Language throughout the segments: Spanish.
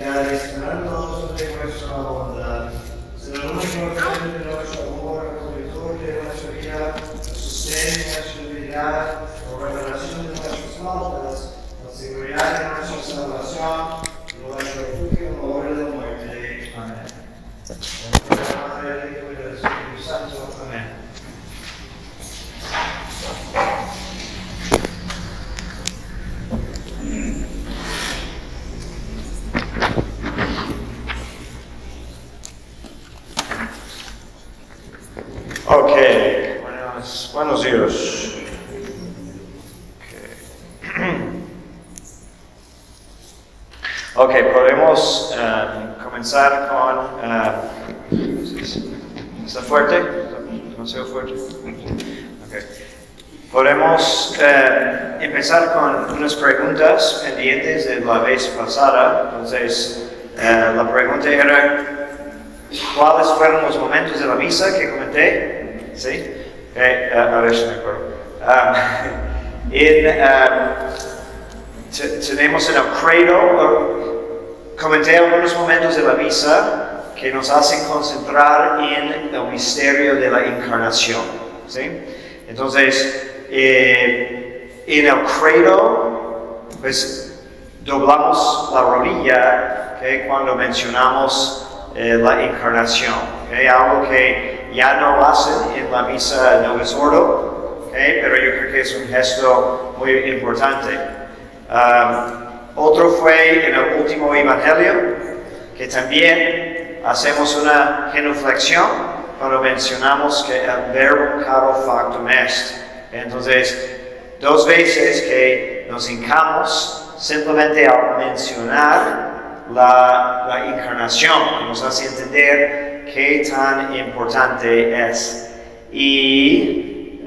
Adicionarnos de nuestra bondad, se lo único que de nuestro amor, corrector de nuestra vida, sostén nuestra unidad, por revelación de nuestras faltas, la seguridad de nuestra salvación, nuestro refugio en la hora de la muerte. Amén. En el nombre del Padre, del Hijo y del Espíritu Santo. Amén. Ok, buenos días. Ok, podemos comenzar con... ¿Está fuerte? ¿Demasiado fuerte? Ok. Podemos empezar con unas preguntas pendientes de la vez pasada. Entonces, la pregunta era, ¿cuáles fueron los momentos de la misa que comenté? ¿Sí? Okay, a ver si me acuerdo. Tenemos en el credo, comenté algunos momentos de la misa que nos hacen concentrar en el misterio de la encarnación. ¿Sí? Entonces, en el credo, pues doblamos la rodilla, ¿okay? Cuando mencionamos la encarnación, ¿okay? Algo que ya no hacen en la misa Novus Ordo, ¿okay? Pero yo creo que es un gesto muy importante. Otro fue en el último evangelio, que también hacemos una genuflexión cuando mencionamos que el verbo caro factum est. Entonces, dos veces que nos hincamos simplemente al mencionar la encarnación, que nos hace entender qué tan importante es. Y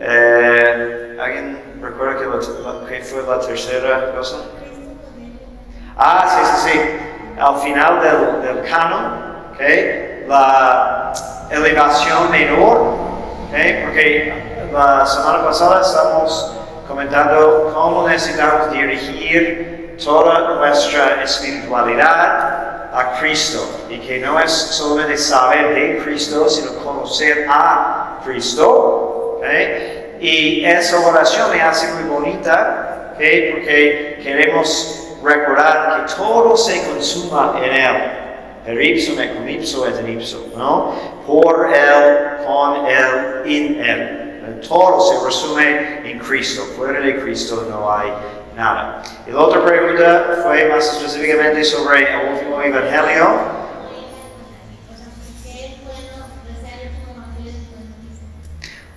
¿alguien recuerda qué fue la tercera cosa? Sí. Al final del canon, ¿okay? La elevación menor, ¿okay? Porque la semana pasada estamos comentando cómo necesitamos dirigir toda nuestra espiritualidad a Cristo, y que no es solamente saber de Cristo, sino conocer a Cristo, ¿okay? Y esa oración me hace muy bonita, ¿okay? Porque queremos recordar que todo se consuma en Él. Per ipsum et cum ipso et in ipso, ¿no? Por Él, con Él, en Él. Todo se resume en Cristo. Fuera de Cristo no hay nada. Y la otra pregunta fue más específicamente sobre el último evangelio.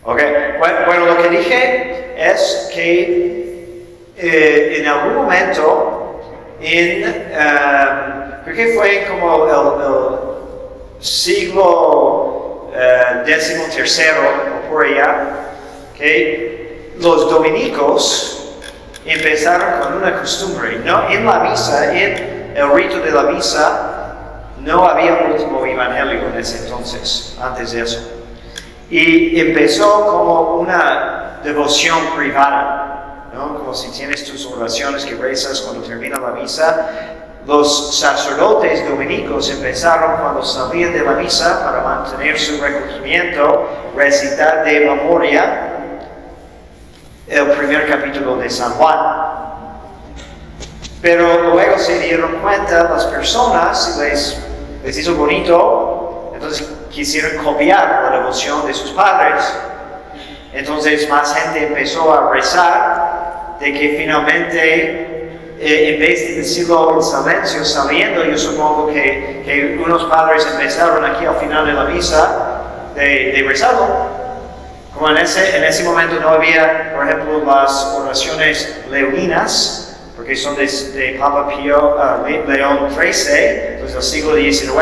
Ok, bueno, lo que dije es que en algún momento, creo que fue como el siglo XIII o por allá, que los dominicos empezaron con una costumbre, ¿no? En la misa, en el rito de la misa, no había último evangelio en ese entonces, antes de eso. Y empezó como una devoción privada, ¿no? Como si tienes tus oraciones que rezas cuando termina la misa. Los sacerdotes dominicos empezaron cuando salían de la misa para mantener su recogimiento, recitar de memoria el primer capítulo de San Juan. Pero luego se dieron cuenta las personas, les hizo bonito, entonces quisieron copiar la devoción de sus padres. Entonces más gente empezó a rezar, de que finalmente, en vez de decirlo en silencio, sabiendo, yo supongo que unos padres empezaron aquí al final de la misa de rezarlo. Como en ese momento no había, por ejemplo, las oraciones leoninas, porque son de Papa León XIII, entonces del siglo XIX,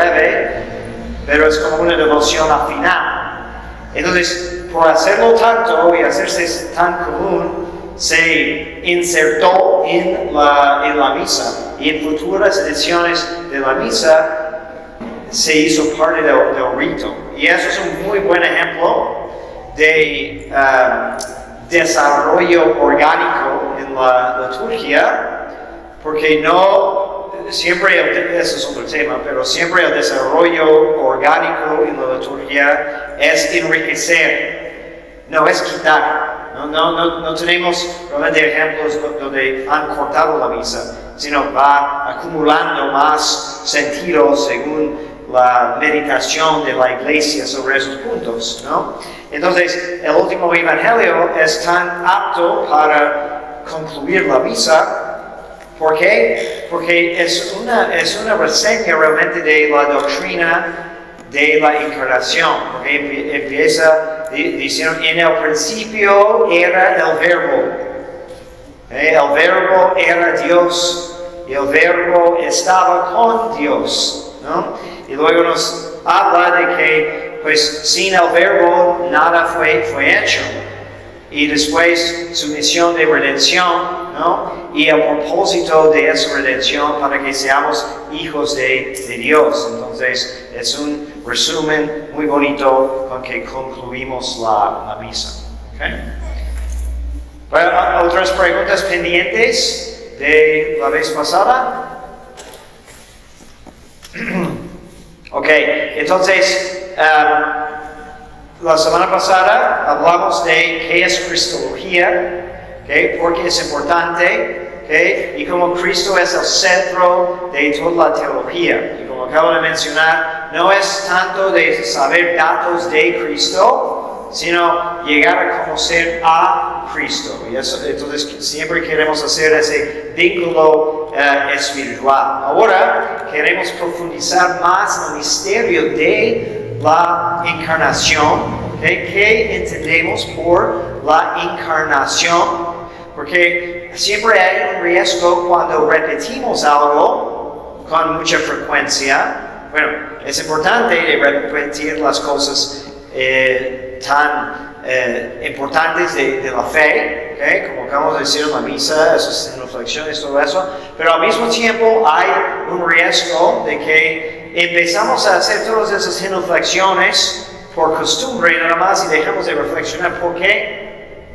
pero es como una devoción al final. Entonces, por hacerlo tanto y hacerse tan común, se insertó en la misa, y en futuras ediciones de la misa se hizo parte del rito. Y eso es un muy buen ejemplo de desarrollo orgánico en la liturgia, porque no siempre, eso es otro tema, pero siempre el desarrollo orgánico en la liturgia es enriquecer, no es quitar. No tenemos realmente ejemplos donde han cortado la misa, sino va acumulando más sentido según la meditación de la iglesia sobre esos puntos, ¿no? Entonces, el último evangelio es tan apto para concluir la misa. ¿Por qué? Porque es una reseña realmente de la doctrina de la encarnación. Porque empieza diciendo, en el principio era el verbo. El verbo era Dios. Y el verbo estaba con Dios, ¿no? Y luego nos habla de que, pues, sin el verbo nada fue hecho. Y después su misión de redención, ¿no? Y el propósito de esa redención para que seamos hijos de Dios. Entonces, es un resumen muy bonito con que concluimos la misa. ¿Okay? Bueno, ¿otras preguntas pendientes de la vez pasada? Ok, entonces, la semana pasada hablamos de qué es Cristología, ¿okay? Porque es importante, ¿okay? Y como Cristo es el centro de toda la teología. Y como acabo de mencionar, no es tanto de saber datos de Cristo, sino llegar a conocer a Cristo. Y eso, entonces siempre queremos hacer ese vínculo espiritual. Ahora queremos profundizar más en el misterio de la encarnación. ¿Okay? ¿Qué entendemos por la encarnación? Porque siempre hay un riesgo cuando repetimos algo con mucha frecuencia. Bueno, es importante repetir las cosas tan importantes de la fe, ¿okay? Como acabamos de decir en la misa, esas reflexiones, todo eso, pero al mismo tiempo hay un riesgo de que empezamos a hacer todas esas reflexiones por costumbre nada más y dejamos de reflexionar por qué.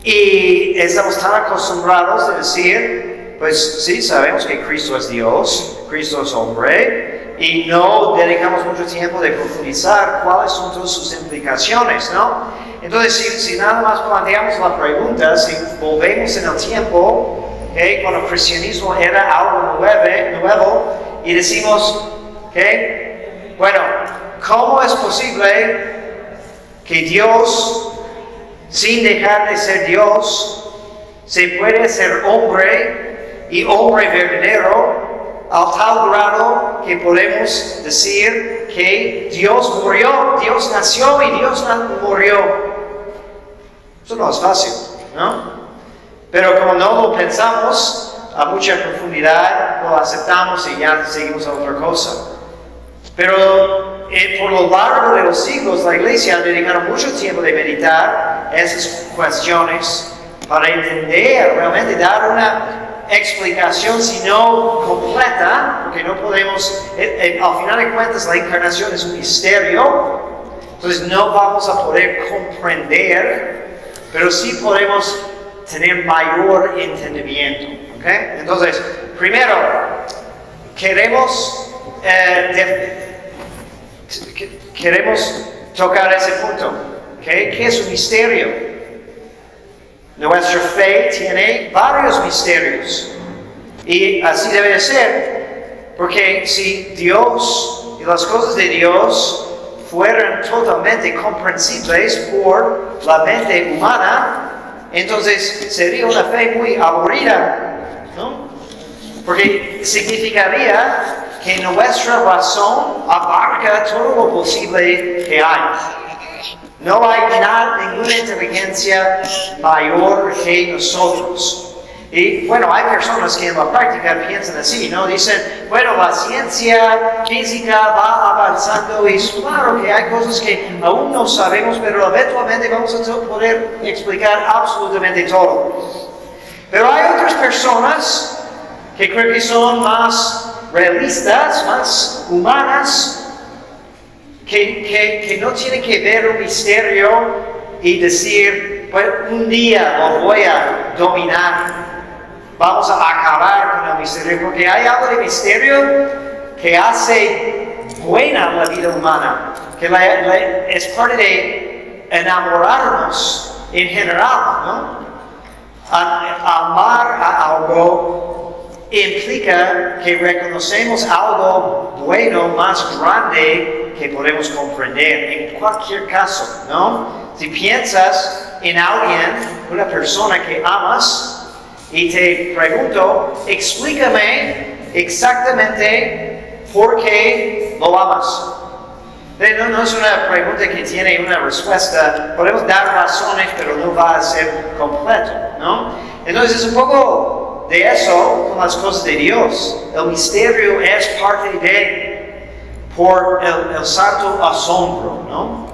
Y estamos tan acostumbrados a decir, pues sí, sabemos que Cristo es Dios, Cristo es hombre, y no dedicamos mucho tiempo de profundizar cuáles son todas sus implicaciones, ¿no? Entonces, si nada más planteamos la pregunta, si volvemos en el tiempo, ¿okay? Cuando el cristianismo era algo nuevo, y decimos, ¿okay? Bueno, ¿cómo es posible que Dios, sin dejar de ser Dios, se puede ser hombre y hombre verdadero, al tal grado que podemos decir que Dios murió, Dios nació y Dios murió? Eso no es fácil, ¿no? Pero como no lo pensamos a mucha profundidad, lo aceptamos y ya seguimos a otra cosa. Pero por lo largo de los siglos, la Iglesia ha dedicado mucho tiempo de meditar esas cuestiones para entender, realmente dar una explicación, si no completa, porque no podemos, al final de cuentas la encarnación es un misterio, entonces no vamos a poder comprender, pero sí podemos tener mayor entendimiento. ¿Okay? Entonces, primero, queremos tocar ese punto. ¿Okay? ¿Qué es un misterio? Nuestra fe tiene varios misterios y así debe de ser, porque si Dios y las cosas de Dios fueran totalmente comprensibles por la mente humana, entonces sería una fe muy aburrida, ¿no? Porque significaría que nuestra razón abarca todo lo posible que hay. No hay ninguna inteligencia mayor que nosotros. Y bueno, hay personas que en la práctica piensan así, ¿no? Dicen, bueno, la ciencia física va avanzando y claro que hay cosas que aún no sabemos, pero eventualmente vamos a poder explicar absolutamente todo. Pero hay otras personas que creo que son más realistas, más humanas, que no tienen que ver un misterio y decir, pues un día lo voy a dominar, vamos a acabar con el al misterio, porque hay algo de misterio que hace buena la vida humana, que es parte de enamorarnos en general, ¿no? Amar a algo implica que reconocemos algo bueno más grande que podemos comprender en cualquier caso, ¿no? Si piensas en alguien, una persona que amas, y te pregunto, explícame exactamente por qué lo amas. No es una pregunta que tiene una respuesta. Podemos dar razones, pero no va a ser completo, ¿no? Entonces es un poco de eso con las cosas de Dios. El misterio es parte de, por el santo asombro, ¿no?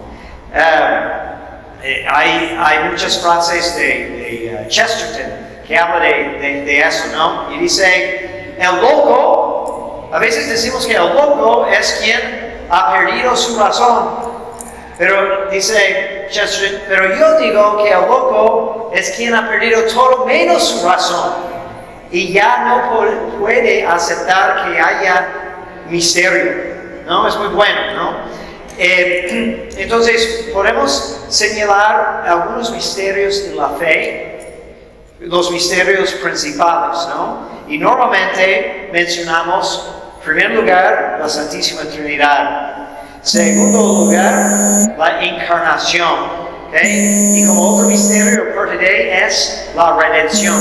Hay muchas frases de Chesterton que habla de eso, ¿no? Y dice, el loco, a veces decimos que el loco es quien ha perdido su razón. Pero dice Chesterton, pero yo digo que el loco es quien ha perdido todo menos su razón y ya no puede aceptar que haya misterio, ¿no? Es muy bueno, ¿no? Entonces, podemos señalar algunos misterios de la fe, los misterios principales, ¿no? Y normalmente mencionamos, en primer lugar, la Santísima Trinidad. Segundo lugar, la encarnación. ¿Okay? Y como otro misterio, parte de es la redención.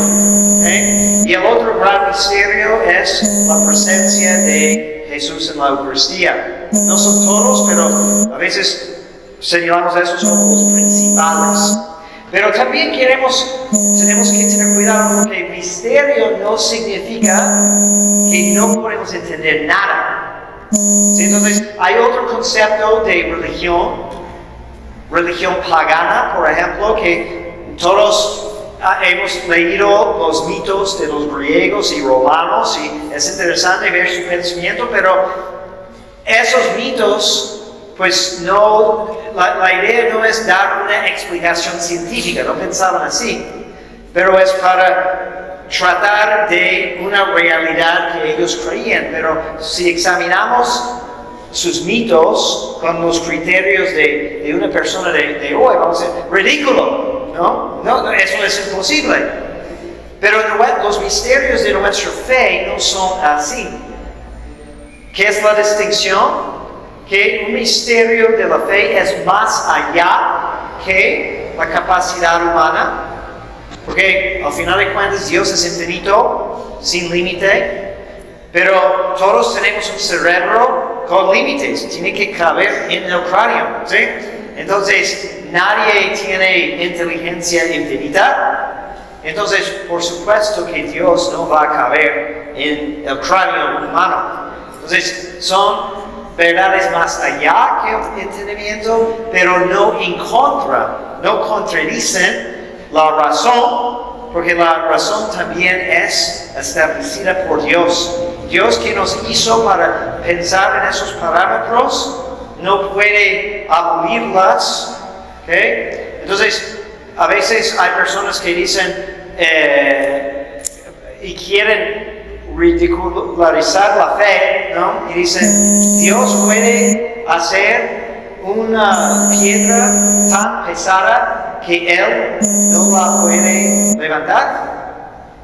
¿Okay? Y el otro gran misterio es la presencia de Jesús en la Eucaristía. No son todos, pero a veces señalamos esos como los principales. Pero también tenemos que tener cuidado porque misterio no significa que no podemos entender nada. ¿Sí? Entonces, hay otro concepto de religión pagana, por ejemplo, que todos hemos leído los mitos de los griegos y romanos y es interesante ver su pensamiento, pero esos mitos, pues no, la idea no es dar una explicación científica, no pensaban así, pero es para tratar de una realidad que ellos creían. Pero si examinamos sus mitos con los criterios de una persona de hoy, vamos a decir, ridículo, ¿no? No, eso es imposible. Pero los misterios de nuestra fe no son así. ¿Qué es la distinción? Que un misterio de la fe es más allá que la capacidad humana, porque al final de cuentas Dios es infinito, sin límite, pero todos tenemos un cerebro con límites, tiene que caber en el cráneo, ¿sí? Entonces, nadie tiene inteligencia infinita, entonces por supuesto que Dios no va a caber en el cráneo humano. Entonces, son verdades más allá que el entendimiento, pero no en contra, no contradicen la razón, porque la razón también es establecida por Dios. Dios que nos hizo para pensar en esos parámetros no puede abolirlas, ¿okay? Entonces, a veces hay personas que dicen y quieren ridicularizar la fe, ¿no? Y dicen, Dios puede hacer una piedra tan pesada que Él no la puede levantar.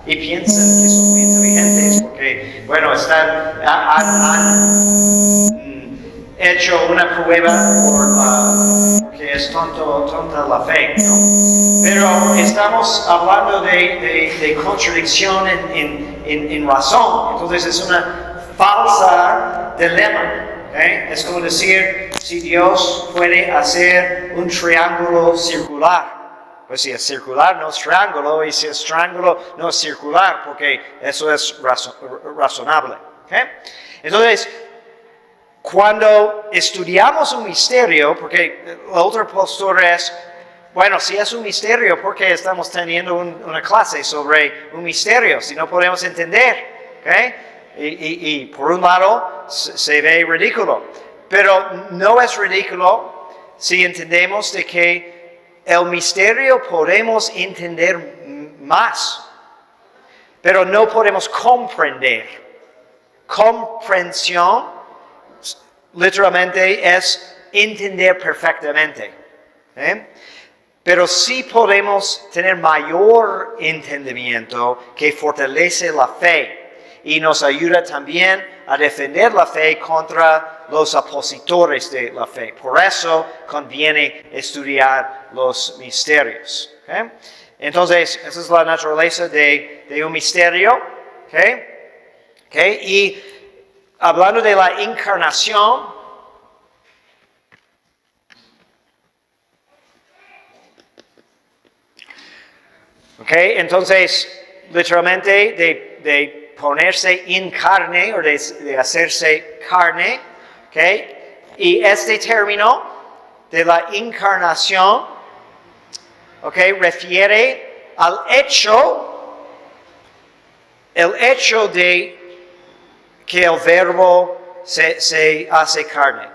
Y piensan que son muy inteligentes porque, bueno, han hecho una prueba porque es tonta la fe, ¿no? Pero estamos hablando de contradicción en razón. Entonces es una falsa dilema. ¿Okay? Es como decir, si Dios puede hacer un triángulo circular, pues si es circular no es triángulo, y si es triángulo no es circular, porque eso es razonable. ¿Okay? Entonces, cuando estudiamos un misterio, porque la otra postura es, bueno, si es un misterio, ¿por qué estamos teniendo una clase sobre un misterio si no podemos entender? ¿Okay? Y por un lado se ve ridículo, pero no es ridículo si entendemos de que el misterio podemos entender más. pero no podemos comprender. Comprensión literalmente es entender perfectamente. Pero sí podemos tener mayor entendimiento que fortalece la fe y nos ayuda también a defender la fe contra los opositores de la fe. Por eso conviene estudiar los misterios. Entonces, esa es la naturaleza de un misterio. Y hablando de la encarnación, entonces, literalmente, de ponerse en carne o de hacerse carne, y este término de la encarnación, refiere al el hecho de que el verbo se hace carne.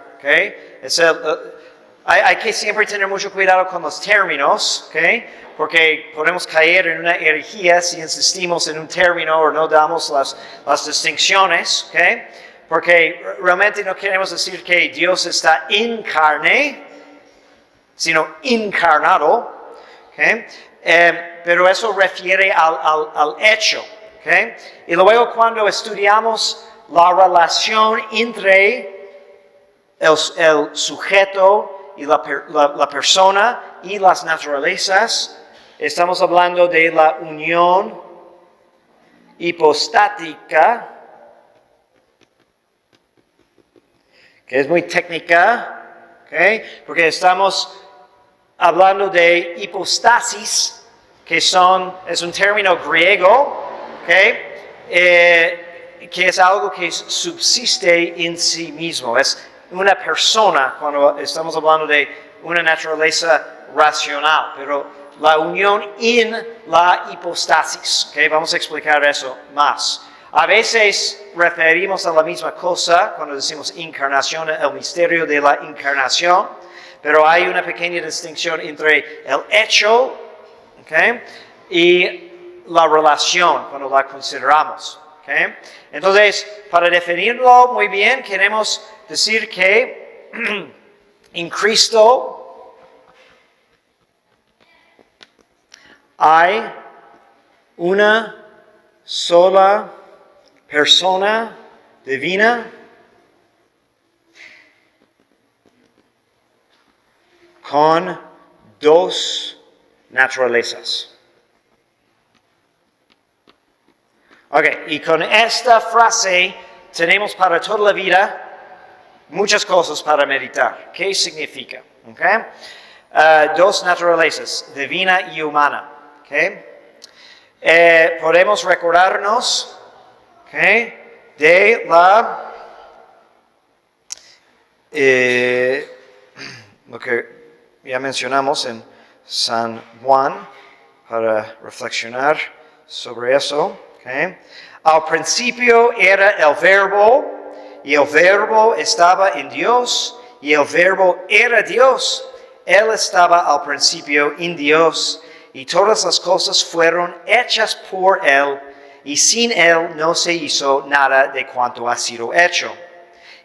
Hay que siempre tener mucho cuidado con los términos, porque podemos caer en una herejía si insistimos en un término o no damos las distinciones, porque realmente no queremos decir que Dios está en carne, sino encarnado, pero eso refiere al hecho. Y luego cuando estudiamos la relación entre el sujeto y la persona y las naturalezas, estamos hablando de la unión hipostática, que es muy técnica, porque estamos hablando de hipostasis, que es un término griego, que es algo que subsiste en sí mismo. Es una persona cuando estamos hablando de una naturaleza racional, pero la unión en la hipostasis. Vamos a explicar eso más. A veces referimos a la misma cosa cuando decimos encarnación, el misterio de la encarnación, pero hay una pequeña distinción entre el hecho y la relación cuando la consideramos. Entonces, para definirlo muy bien, queremos decir que en Cristo hay una sola persona divina con dos naturalezas. Y con esta frase tenemos para toda la vida muchas cosas para meditar. ¿Qué significa? Dos naturalezas, divina y humana. Podemos recordarnos de lo que ya mencionamos en San Juan para reflexionar sobre eso. Al principio era el verbo, y el verbo estaba en Dios, y el verbo era Dios. Él estaba al principio en Dios, y todas las cosas fueron hechas por Él, y sin Él no se hizo nada de cuanto ha sido hecho.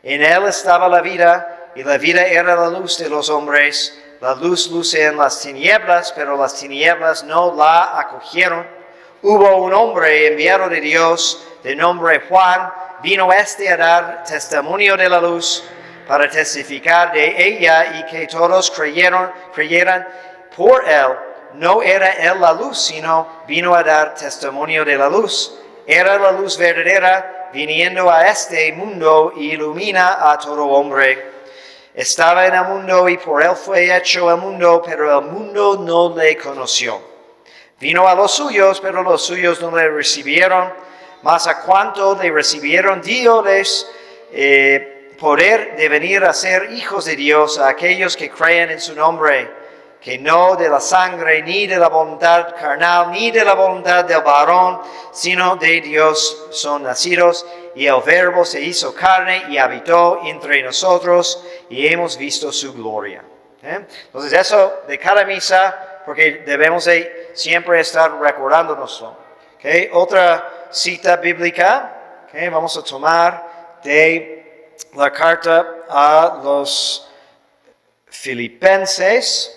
En Él estaba la vida, y la vida era la luz de los hombres. La luz luce en las tinieblas, pero las tinieblas no la acogieron. Hubo un hombre enviado de Dios, de nombre Juan. Vino a dar testimonio de la luz, para testificar de ella, y que todos creyeran por él. No era él la luz, sino vino a dar testimonio de la luz. Era la luz verdadera, viniendo a este mundo, y ilumina a todo hombre. Estaba en el mundo, y por él fue hecho el mundo, pero el mundo no le conoció. Vino a los suyos, pero los suyos no le recibieron. Mas a cuanto le recibieron, díoles poder de venir a ser hijos de Dios, a aquellos que creen en su nombre, que no de la sangre, ni de la voluntad carnal, ni de la voluntad del varón, sino de Dios son nacidos. Y el Verbo se hizo carne y habitó entre nosotros, y hemos visto su gloria. Entonces eso de cada misa, porque debemos de siempre estar recordándonoslo. Okay, otra cita bíblica, okay, vamos a tomar de la carta a los Filipenses.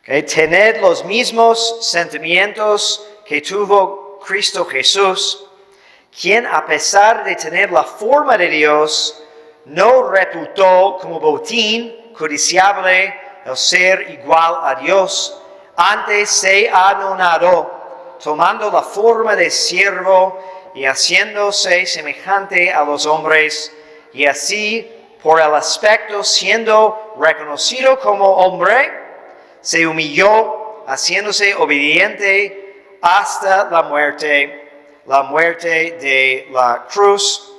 Okay, tened los mismos sentimientos que tuvo Cristo Jesús, quien a pesar de tener la forma de Dios, no reputó como botín codiciable el ser igual a Dios, antes se anonadó, tomando la forma de siervo y haciéndose semejante a los hombres, y así, por el aspecto, siendo reconocido como hombre, se humilló, haciéndose obediente hasta la muerte de la cruz,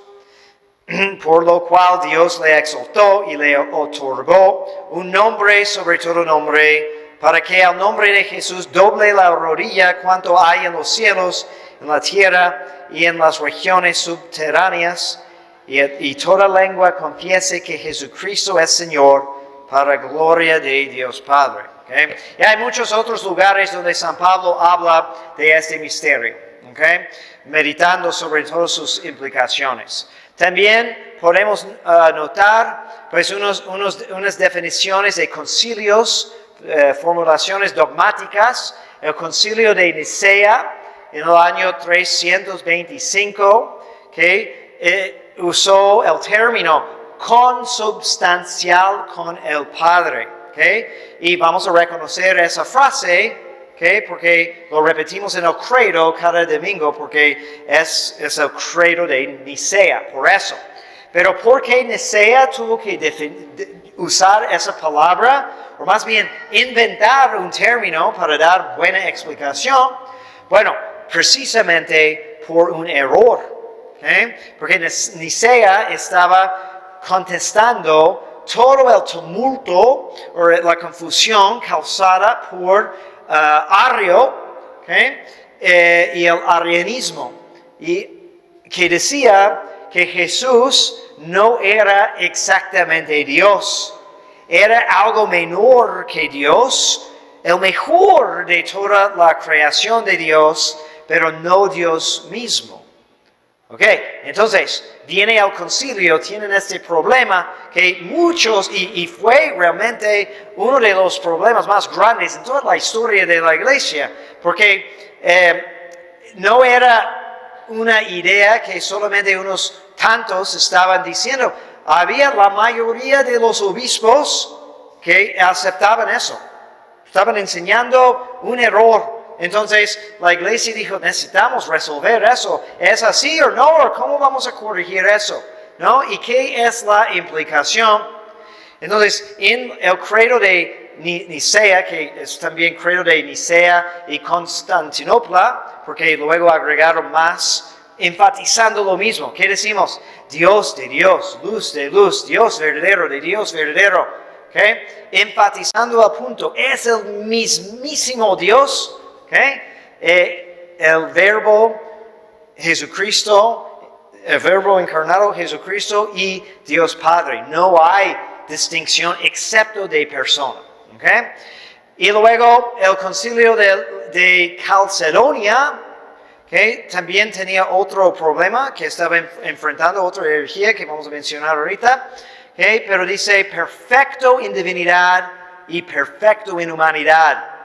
por lo cual Dios le exaltó y le otorgó un nombre sobre todo nombre, para que al nombre de Jesús doble la rodilla cuanto hay en los cielos, en la tierra y en las regiones subterráneas, y toda lengua confiese que Jesucristo es Señor, para gloria de Dios Padre. Okay? Y hay muchos otros lugares donde San Pablo habla de este misterio, okay? Meditando sobre todas sus implicaciones. También podemos notar pues, unas definiciones de concilios, formulaciones dogmáticas. El concilio de Nicea en el año 325, okay, usó el término consubstancial con el Padre. Okay? Y vamos a reconocer esa frase, okay, porque lo repetimos en el credo cada domingo, porque es el credo de Nicea, por eso. Pero ¿por qué Nicea tuvo que usar esa palabra, o más bien inventar un término para dar buena explicación? Bueno, precisamente por un error, okay? Porque Nicea estaba contestando todo el tumulto o la confusión causada por Arrio, okay, y el arianismo, y que decía que Jesús no era exactamente Dios, era algo menor que Dios, el mejor de toda la creación de Dios, pero no Dios mismo. Ok, entonces viene al concilio, tienen este problema que muchos, y fue realmente uno de los problemas más grandes en toda la historia de la iglesia, porque no era una idea que solamente unos tantos estaban diciendo, había la mayoría de los obispos que aceptaban eso, estaban enseñando un error. Entonces la iglesia dijo, necesitamos resolver eso. ¿Es así o no? ¿O cómo vamos a corregir eso? ¿No? ¿Y qué es la implicación? Entonces, en el credo de Nicea, que es también credo de Nicea y Constantinopla, porque luego agregaron más, enfatizando lo mismo. ¿Qué decimos? Dios de Dios, luz de luz, Dios verdadero de Dios verdadero. ¿Okay? Enfatizando al punto, es el mismísimo Dios. Okay? El verbo Jesucristo, el verbo encarnado Jesucristo y Dios Padre. No hay distinción excepto de persona. Okay? Y luego el concilio de Calcedonia, okay, también tenía otro problema que estaba enfrentando, otra herejía que vamos a mencionar ahorita. Okay? Pero dice perfecto en divinidad y perfecto en humanidad.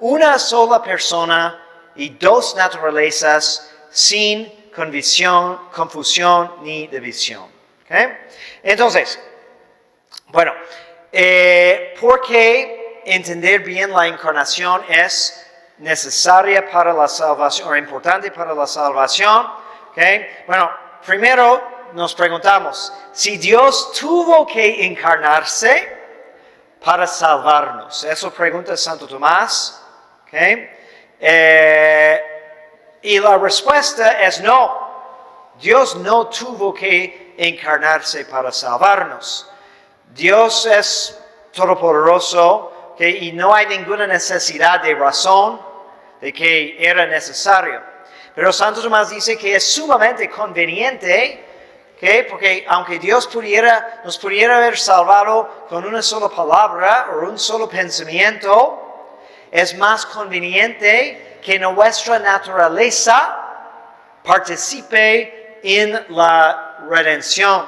Una sola persona y dos naturalezas sin confusión ni división. ¿Okay? Entonces, bueno, ¿por qué entender bien la encarnación es necesaria para la salvación o importante para la salvación? ¿Okay? Bueno, primero nos preguntamos, si Dios tuvo que encarnarse para salvarnos, eso pregunta Santo Tomás. Okay. Y la respuesta es no. Dios no tuvo que encarnarse para salvarnos. Dios es todopoderoso, okay, y no hay ninguna necesidad de razón de que era necesario. Pero Santo Tomás dice que es sumamente conveniente, okay, porque aunque Dios nos pudiera haber salvado con una sola palabra o un solo pensamiento, es más conveniente que nuestra naturaleza participe en la redención.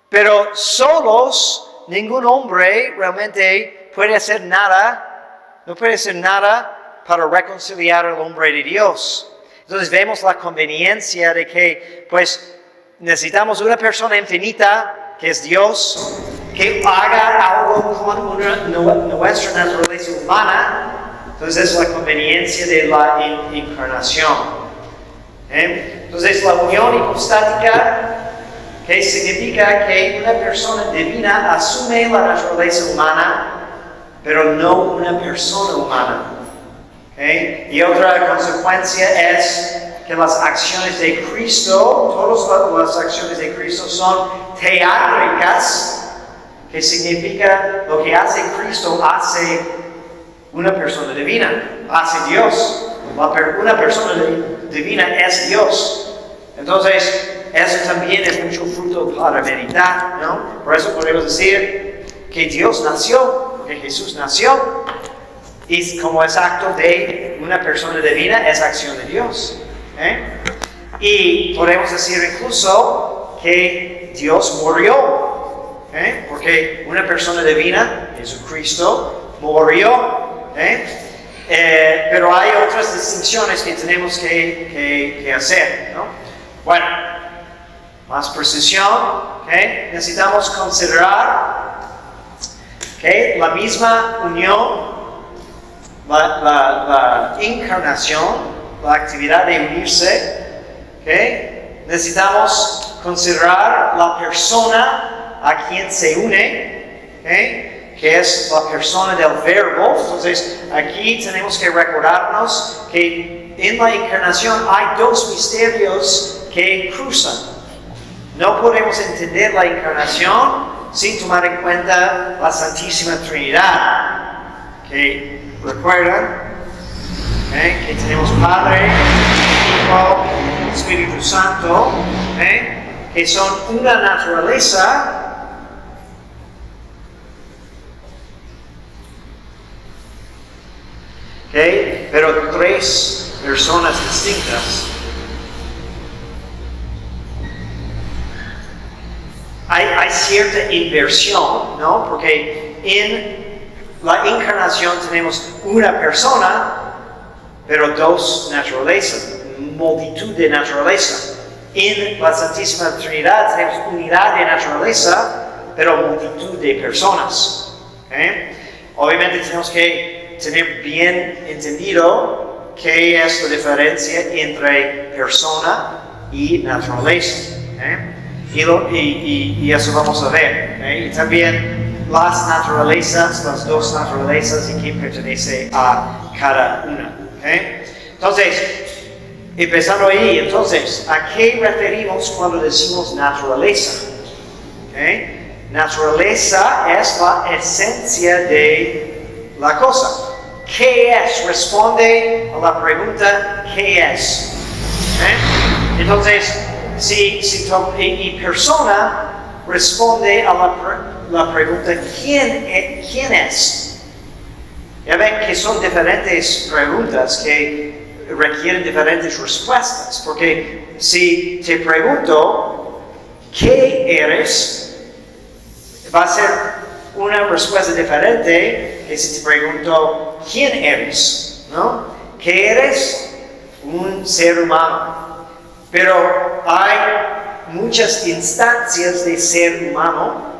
Pero solos, ningún hombre realmente puede hacer nada, no puede hacer nada para reconciliar al hombre de Dios. Entonces vemos la conveniencia de que, pues, necesitamos una persona infinita, que es Dios, que haga algo con nuestra naturaleza humana. Entonces es la conveniencia de la encarnación. Entonces la unión hipostática, que significa que una persona divina asume la naturaleza humana, pero no una persona humana. Y otra consecuencia es que las acciones de Cristo, todas las acciones de Cristo son teátricas, que significa lo que hace Cristo, hace una persona divina, hace Dios. Una persona divina es Dios. Entonces, eso también es mucho fruto para meditar, ¿no? Por eso podemos decir que Dios nació, que Jesús nació, y como es acto de una persona divina, es acción de Dios. Y podemos decir incluso que Dios murió, porque una persona divina, Jesucristo, murió. Pero hay otras distinciones que tenemos que hacer, ¿no? Bueno, más precisión, necesitamos considerar la misma unión, la encarnación, la actividad de unirse. Necesitamos considerar la persona a quien se une, que es la persona del verbo. Entonces, aquí tenemos que recordarnos que en la encarnación hay dos misterios que cruzan. No podemos entender la encarnación sin tomar en cuenta la Santísima Trinidad. Que recuerdan que tenemos Padre, Hijo, Espíritu Santo, que son una naturaleza. Pero tres personas distintas. Hay cierta inversión, ¿no? Porque en la encarnación tenemos una persona, pero dos naturalezas, multitud de naturaleza. En la Santísima Trinidad tenemos unidad de naturaleza, pero multitud de personas. Obviamente tenemos que tener bien entendido qué es la diferencia entre persona y naturaleza. Y eso vamos a ver. Y también las naturalezas, las dos naturalezas y qué pertenece a cada una. Entonces, empezando ahí, entonces, ¿a qué referimos cuando decimos naturaleza? Naturaleza es la esencia de la cosa. ¿Qué es? Responde a la pregunta, ¿qué es? Entonces, y persona responde a la pregunta, ¿quién es? Ya ven que son diferentes preguntas que requieren diferentes respuestas. Porque si te pregunto, ¿qué eres? Va a ser una respuesta diferente que si te pregunto, ¿quién eres? ¿No? ¿Qué eres? Un ser humano. Pero hay muchas instancias de ser humano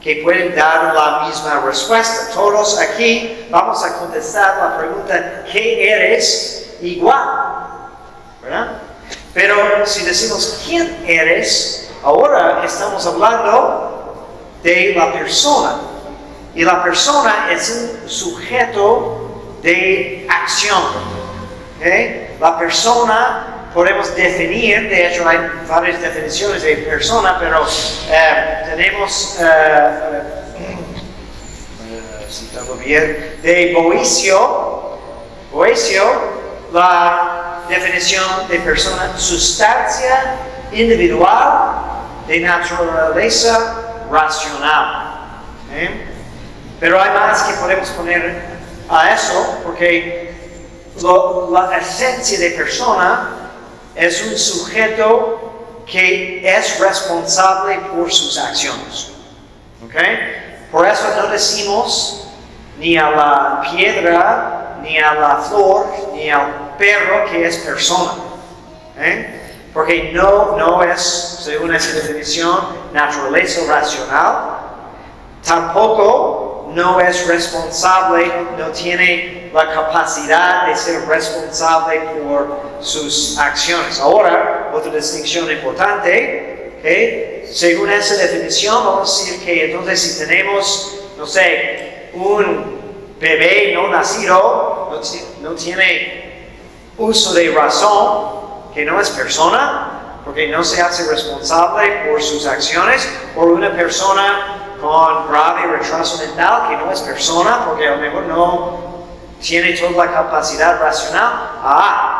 que pueden dar la misma respuesta. Todos aquí vamos a contestar la pregunta, ¿qué eres? Igual, ¿verdad? Pero si decimos, ¿quién eres? Ahora estamos hablando de la persona. Y la persona es un sujeto de acción. La persona podemos definir, de hecho hay varias definiciones de persona, pero tenemos, citando bien, de Boecio, la definición de persona, sustancia individual de naturaleza racional. Pero hay más que podemos poner a eso, porque la esencia de persona es un sujeto que es responsable por sus acciones. ¿Okay? Por eso no decimos ni a la piedra, ni a la flor, ni al perro que es persona. Porque no es, según esa definición, naturaleza racional. Tampoco no es responsable, no tiene la capacidad de ser responsable por sus acciones. Ahora, otra distinción importante, según esa definición, vamos a decir que entonces si tenemos, no sé, un bebé no nacido, no tiene uso de razón, que no es persona, porque no se hace responsable por sus acciones, o una persona con grave retraso mental, que no es persona, porque a lo mejor no tiene toda la capacidad racional.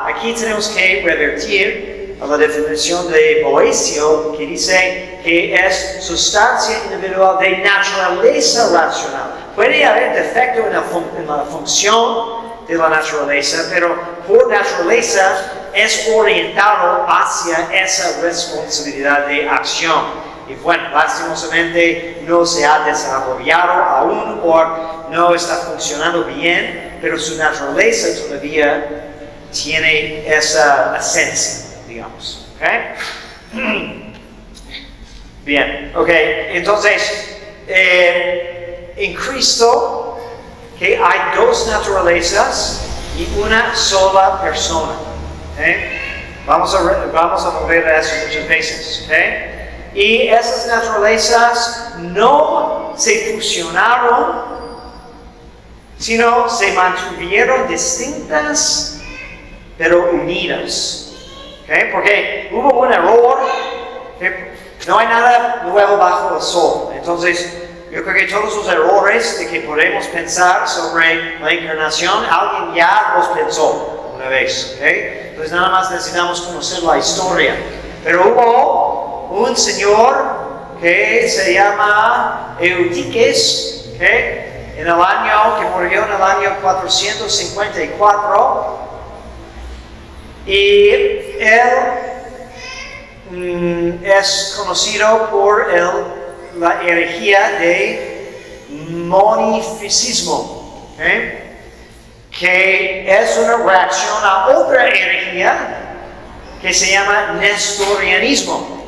Aquí tenemos que revertir a la definición de Boecio, que dice que es sustancia individual de naturaleza racional. Puede haber defecto en la función de la naturaleza, pero por naturaleza es orientado hacia esa responsabilidad de acción. Y bueno, lastimosamente no se ha desarrollado aún o no está funcionando bien, pero su naturaleza todavía tiene esa esencia, digamos. ¿Okay? Bien, ok, entonces en Cristo que hay dos naturalezas y una sola persona. Vamos a volver a eso muchas veces. Y esas naturalezas no se fusionaron, sino se mantuvieron distintas, pero unidas. Porque hubo un error, no hay nada nuevo bajo el sol. Entonces, yo creo que todos los errores de que podemos pensar sobre la encarnación, alguien ya los pensó una vez. Entonces, nada más necesitamos conocer la historia. Pero hubo un señor que se llama Eutiques, en el año, que murió en el año 454, y él es conocido por la herejía de monificismo, que es una reacción a otra herejía que se llama nestorianismo.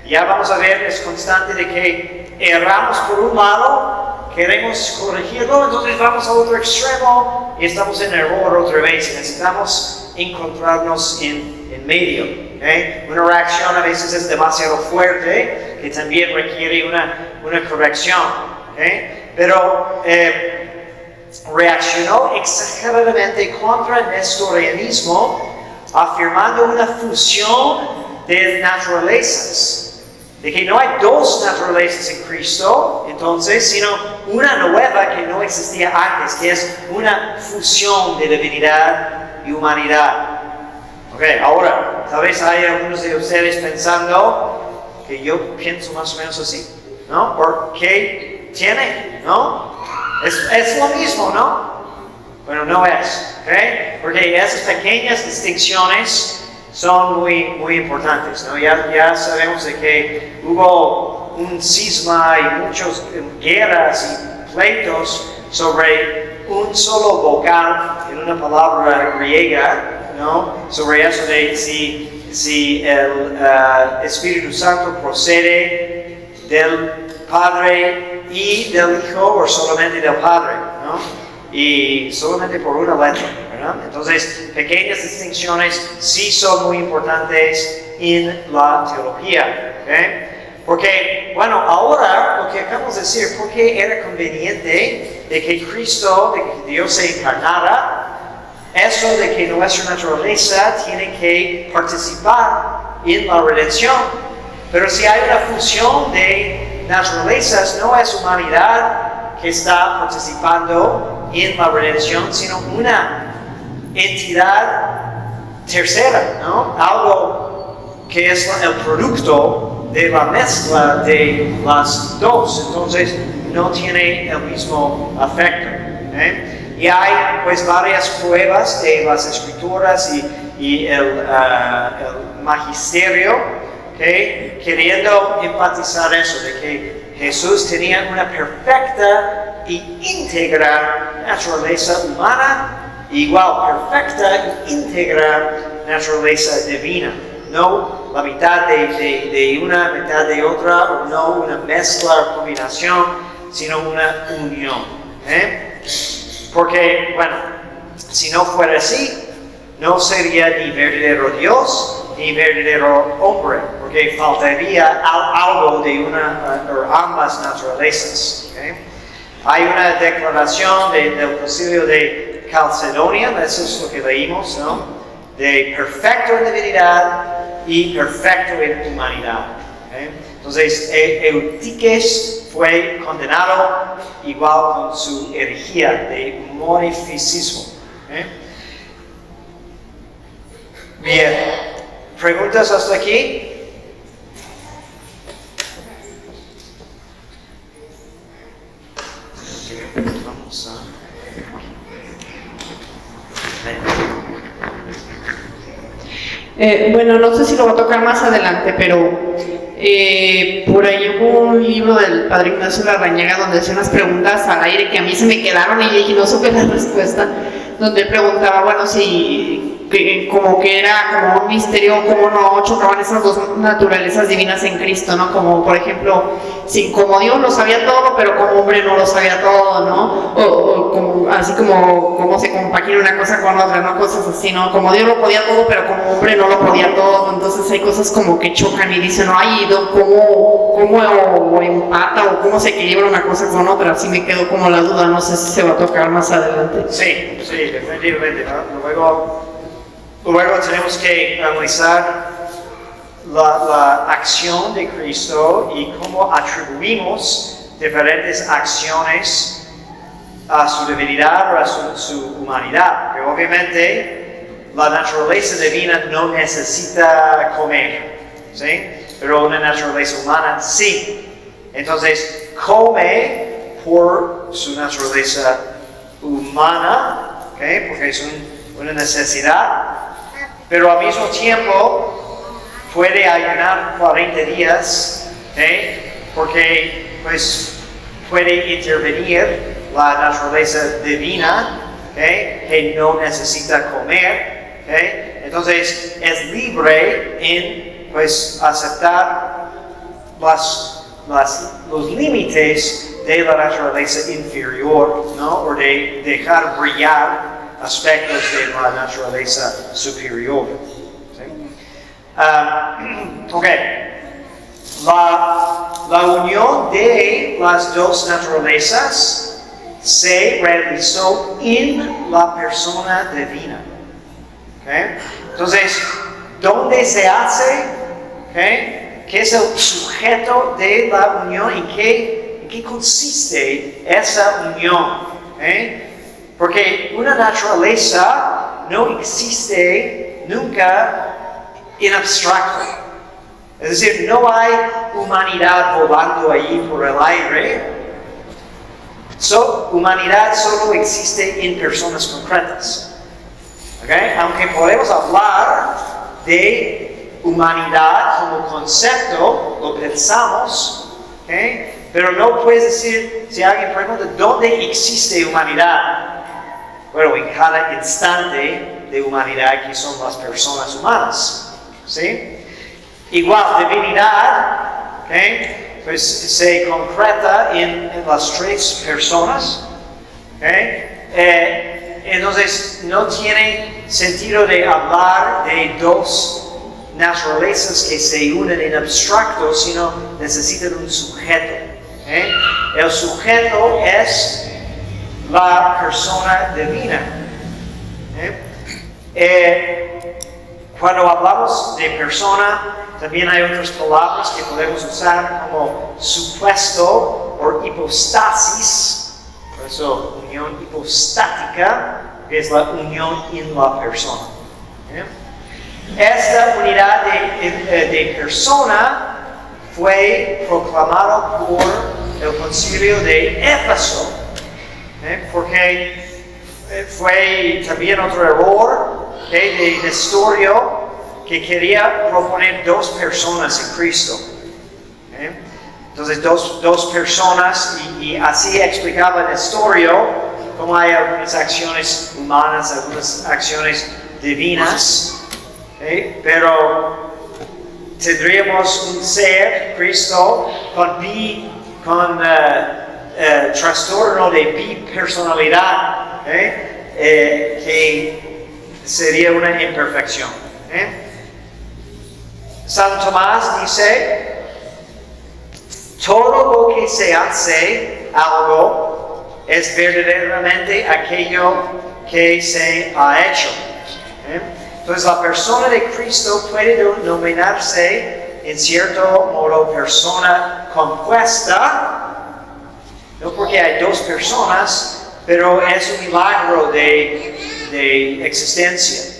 Ya vamos a ver, es constante de que erramos por un lado, queremos corregirlo, entonces vamos a otro extremo y estamos en error otra vez. Necesitamos encontrarnos en medio. Una reacción a veces es demasiado fuerte, que también requiere una corrección. Pero reaccionó exageradamente contra el nestorianismo, afirmando una fusión de naturalezas, de que no hay dos naturalezas en Cristo, entonces, sino una nueva que no existía antes, que es una fusión de divinidad y humanidad. Ahora, tal vez hay algunos de ustedes pensando que yo pienso más o menos así, ¿no? Porque tiene, ¿no? Es lo mismo, ¿no? Bueno, no es, porque esas pequeñas distinciones son muy importantes, ¿no? Ya sabemos de que hubo un cisma y muchas guerras y pleitos sobre un solo vocal en una palabra griega, ¿no? Sobre eso de si el Espíritu Santo procede del Padre y del Hijo o solamente del Padre, ¿no? Y solamente por una letra, ¿verdad? Entonces, pequeñas distinciones sí son muy importantes en la teología. Porque, bueno, ahora lo que acabamos de decir, ¿por qué era conveniente de que Cristo, de que Dios se encarnara? Eso de que nuestra naturaleza tiene que participar en la redención. Pero si hay una fusión de naturalezas, no es humanidad que está participando en la redención, sino una entidad tercera, ¿no? Algo que es el producto de la mezcla de las dos, entonces no tiene el mismo afecto. Y hay pues varias pruebas de las escrituras y el magisterio, queriendo enfatizar eso, de que Jesús tenía una perfecta y íntegra naturaleza humana, igual perfecta y íntegra naturaleza divina. No la mitad de una, mitad de otra, o no una mezcla o combinación, sino una unión. Porque, bueno, si no fuera así, no sería ni verdadero Dios ni verdadero hombre, porque faltaría algo de una o ambas naturalezas. Hay una declaración del Concilio de Calcedonia, eso es lo que leímos, ¿no? De perfecto en divinidad y perfecto en humanidad. Entonces, Eutyches fue condenado igual con su herejía de monofisismo. Bien, ¿preguntas hasta aquí? Vamos a... Bueno, no sé si lo va a tocar más adelante, pero por ahí hubo un libro del Padre Ignacio Larrañaga donde hacía unas preguntas al aire que a mí se me quedaron y no supe la respuesta, donde él preguntaba, bueno, si como que era como un misterio, cómo no chocaban esas dos naturalezas divinas en Cristo, ¿no? Como por ejemplo, si como Dios lo sabía todo, pero como hombre no lo sabía todo, ¿no? O como, así como se compagina una cosa con otra, ¿no? Cosas así, ¿no? Como Dios lo podía todo, pero como hombre no lo podía todo, entonces hay cosas como que chocan y dicen, ay, ¿cómo empata o cómo se equilibra una cosa con otra? Así me quedó como la duda, no sé si se va a tocar más adelante. Sí, definitivamente, ¿no? Luego tenemos que analizar la acción de Cristo y cómo atribuimos diferentes acciones a su divinidad o a su humanidad. Que obviamente la naturaleza divina no necesita comer, ¿sí? Pero una naturaleza humana sí. Entonces, come por su naturaleza humana, porque es una necesidad. Pero al mismo tiempo puede ayunar 40 días, porque pues puede intervenir la naturaleza divina, que no necesita comer. Entonces es libre en pues aceptar los límites de la naturaleza inferior, ¿no? O de dejar brillar aspectos de la naturaleza superior. ¿Sí? La unión de las dos naturalezas se realizó en la persona divina. Entonces, ¿dónde se hace? ¿Qué es el sujeto de la unión? ¿En qué consiste esa unión? Porque una naturaleza no existe nunca en abstracto. Es decir, no hay humanidad volando ahí por el aire. Humanidad solo existe en personas concretas. Aunque podemos hablar de humanidad como concepto, lo pensamos, pero no puedes decir, si alguien pregunta, ¿dónde existe humanidad? Bueno, en cada instante de humanidad que son las personas humanas. ¿Sí? Igual, divinidad, pues se concreta en las tres personas. Entonces, no tiene sentido de hablar de dos naturalezas que se unen en abstracto, sino necesitan un sujeto. El sujeto es la persona divina. Cuando hablamos de persona, también hay otras palabras que podemos usar como supuesto o hipostasis. Por eso, unión hipostática, que es la unión en la persona. Esta unidad de persona fue proclamada por el Concilio de Éfeso Porque fue también otro error de Nestorio, que quería proponer dos personas en Cristo. Entonces, dos personas, y así explicaba Nestorio cómo hay algunas acciones humanas, algunas acciones divinas, pero tendríamos un ser, Cristo, con trastorno de bipersonalidad, que sería una imperfección. San Tomás dice, todo lo que se hace algo es verdaderamente aquello que se ha hecho. Entonces la persona de Cristo puede denominarse en cierto modo persona compuesta, no porque hay dos personas, pero es un milagro de existencia.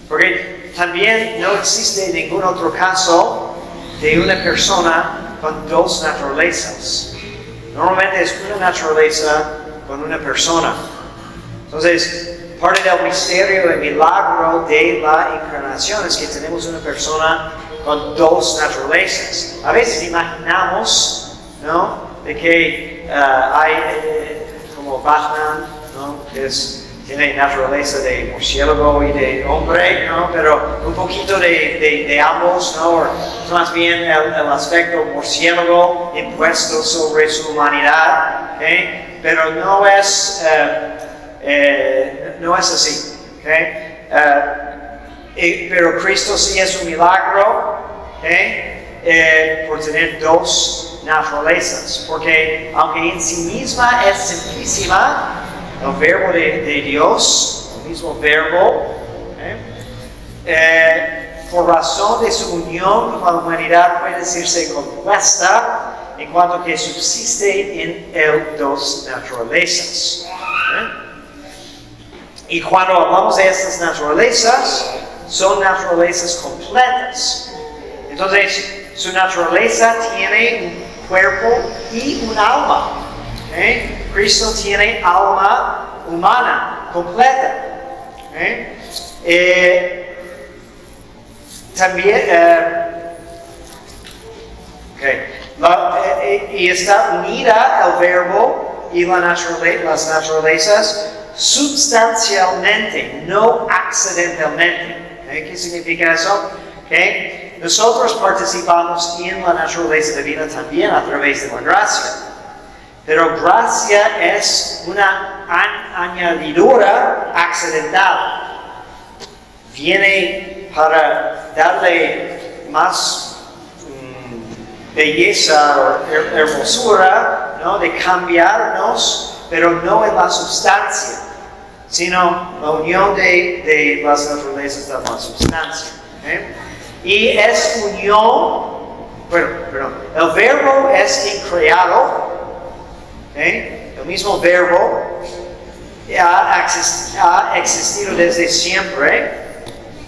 Porque también no existe ningún otro caso de una persona con dos naturalezas. Normalmente es una naturaleza con una persona. Entonces, parte del misterio, el milagro de la encarnación es que tenemos una persona con dos naturalezas. A veces imaginamos, ¿no?, de que hay como Batman, ¿no?, que tiene naturaleza de murciélago y de hombre, ¿no?, pero un poquito de ambos, ¿no?, más bien el aspecto murciélago impuesto sobre su humanidad, pero no es así. Pero Cristo sí es un milagro por tener dos naturalezas, porque aunque en sí misma es simplísima, el verbo de Dios, el mismo verbo, por razón de su unión con la humanidad puede decirse compuesta en cuanto que subsiste en él dos naturalezas. Y cuando hablamos de estas naturalezas, son naturalezas completas. Entonces, su naturaleza tiene un cuerpo y un alma. Cristo tiene alma humana completa. También, y está unida el verbo y las naturalezas sustancialmente, no accidentalmente. ¿Qué significa eso? Nosotros participamos en la naturaleza divina también a través de la gracia. Pero gracia es una añadidura accidental. Viene para darle más belleza o hermosura, ¿no?, de cambiarnos, pero no en la sustancia, sino la unión de las naturalezas de la sustancia. Y es unión, el verbo es increado. El mismo verbo ha existido desde siempre.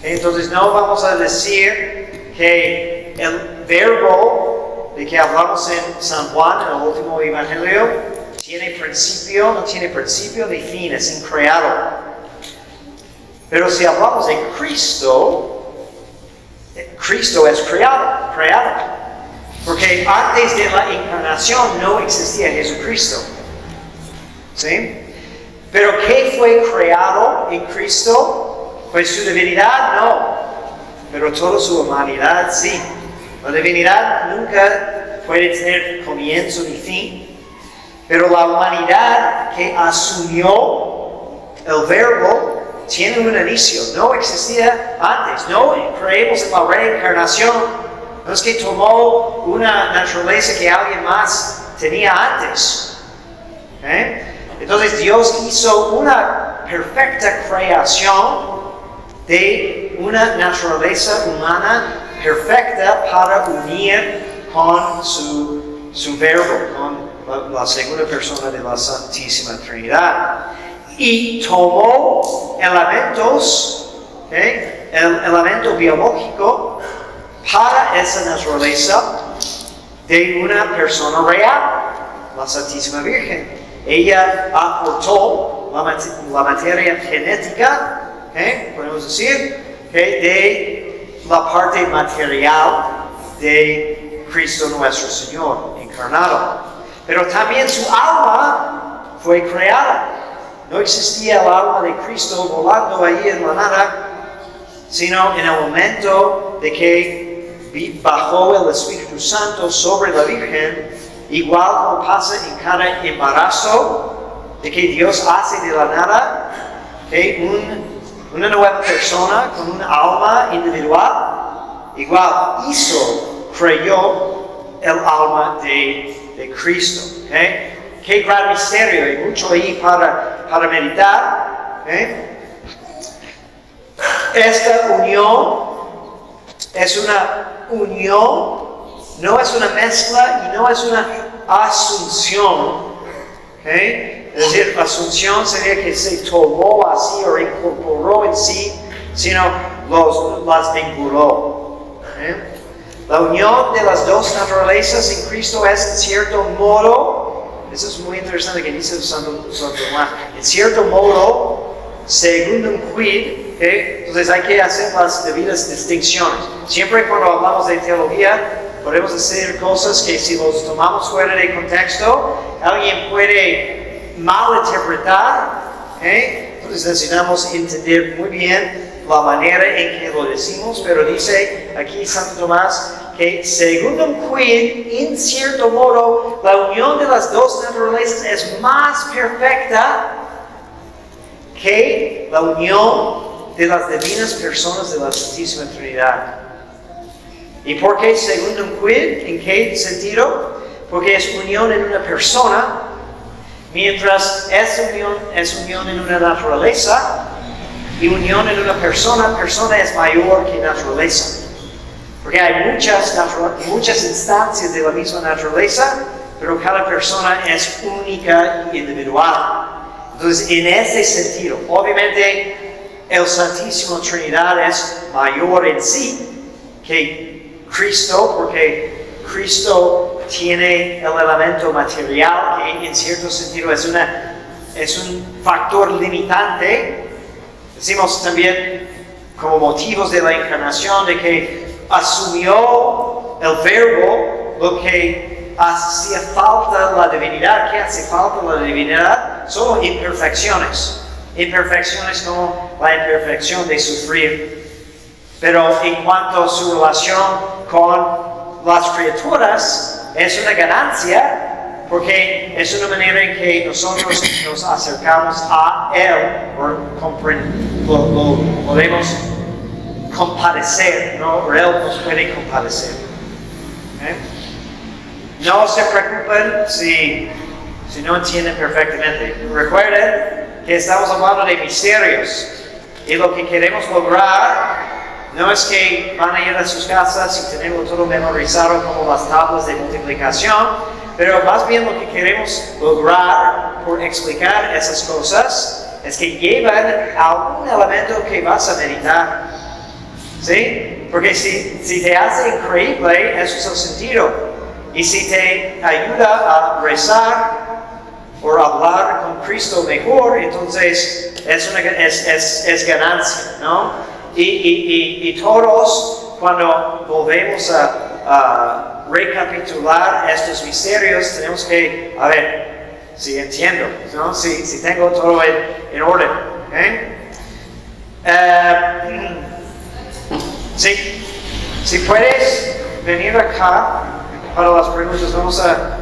Entonces no vamos a decir que el verbo de que hablamos en San Juan, en el último evangelio, tiene principio, no tiene principio ni fin, es increado. Pero si hablamos de Cristo, Cristo es creado. Porque antes de la encarnación no existía Jesucristo. ¿Sí? Pero ¿qué fue creado en Cristo? Pues su divinidad no. Pero toda su humanidad sí. La divinidad nunca puede tener comienzo ni fin. Pero la humanidad que asumió el verbo tiene un inicio. No existía antes. No creemos en la reencarnación. No es que tomó una naturaleza que alguien más tenía antes. Entonces Dios hizo una perfecta creación de una naturaleza humana perfecta para unir con su verbo, con la segunda persona de la Santísima Trinidad. Y tomó elementos, el elemento biológico, para esa naturaleza de una persona real, la Santísima Virgen. ella aportó la materia genética, podemos decir, de la parte material de Cristo nuestro Señor encarnado. Pero también su alma fue creada. No existía el alma de Cristo volando ahí en la nada, sino en el momento de que bajó el Espíritu Santo sobre la Virgen, igual como pasa en cada embarazo, de que Dios hace de la nada una nueva persona con un alma individual, igual creyó el alma de Cristo. Qué gran misterio, hay mucho ahí para meditar. Esta unión es una unión, no es una mezcla y no es una asunción. Es decir, asunción sería que se tomó así o incorporó en sí, sino las vinculó. La unión de las dos naturalezas en Cristo es, en cierto modo, eso es muy interesante que dice Santo Tomás, en cierto modo, segundum quid, entonces hay que hacer las debidas distinciones. Siempre cuando hablamos de teología, podemos decir cosas que si los tomamos fuera de contexto, alguien puede malinterpretar, entonces necesitamos entender muy bien la manera en que lo decimos, pero dice aquí Santo Tomás que segundum quid, en cierto modo, la unión de las dos naturalezas es más perfecta que la unión de las divinas personas de la Santísima Trinidad. ¿Y por qué segundum quid? ¿En qué sentido? Porque es unión en una persona, mientras esa unión es unión en una naturaleza, y unión en una persona es mayor que naturaleza. Porque hay muchas instancias de la misma naturaleza, pero cada persona es única y individual. Entonces, en ese sentido, obviamente, el Santísimo Trinidad es mayor en sí que Cristo, porque Cristo tiene el elemento material que en cierto sentido es un factor limitante. Decimos también como motivos de la encarnación de que asumió el verbo lo que hacía falta la divinidad. ¿Qué hace falta la divinidad? Solo imperfecciones. Imperfecciones como la imperfección de sufrir. Pero en cuanto a su relación con las criaturas, es una ganancia porque es una manera en que nosotros nos acercamos a Él, lo podemos compadecer, ¿no? Él nos puede compadecer. No se preocupen si no entienden perfectamente. Recuerden que estamos hablando de misterios y lo que queremos lograr no es que van a ir a sus casas y tenerlo todo memorizado como las tablas de multiplicación, pero más bien lo que queremos lograr por explicar esas cosas es que llevan a un elemento que vas a meditar. ¿Sí? Porque si te hace increíble, eso es el sentido. Y si te ayuda a rezar o hablar con Cristo mejor, entonces es ganancia, ¿no? Y todos, cuando volvemos a recapitular estos misterios, tenemos que, a ver, si entiendo, ¿no? Si tengo todo en orden. Si puedes venir acá para las preguntas, vamos a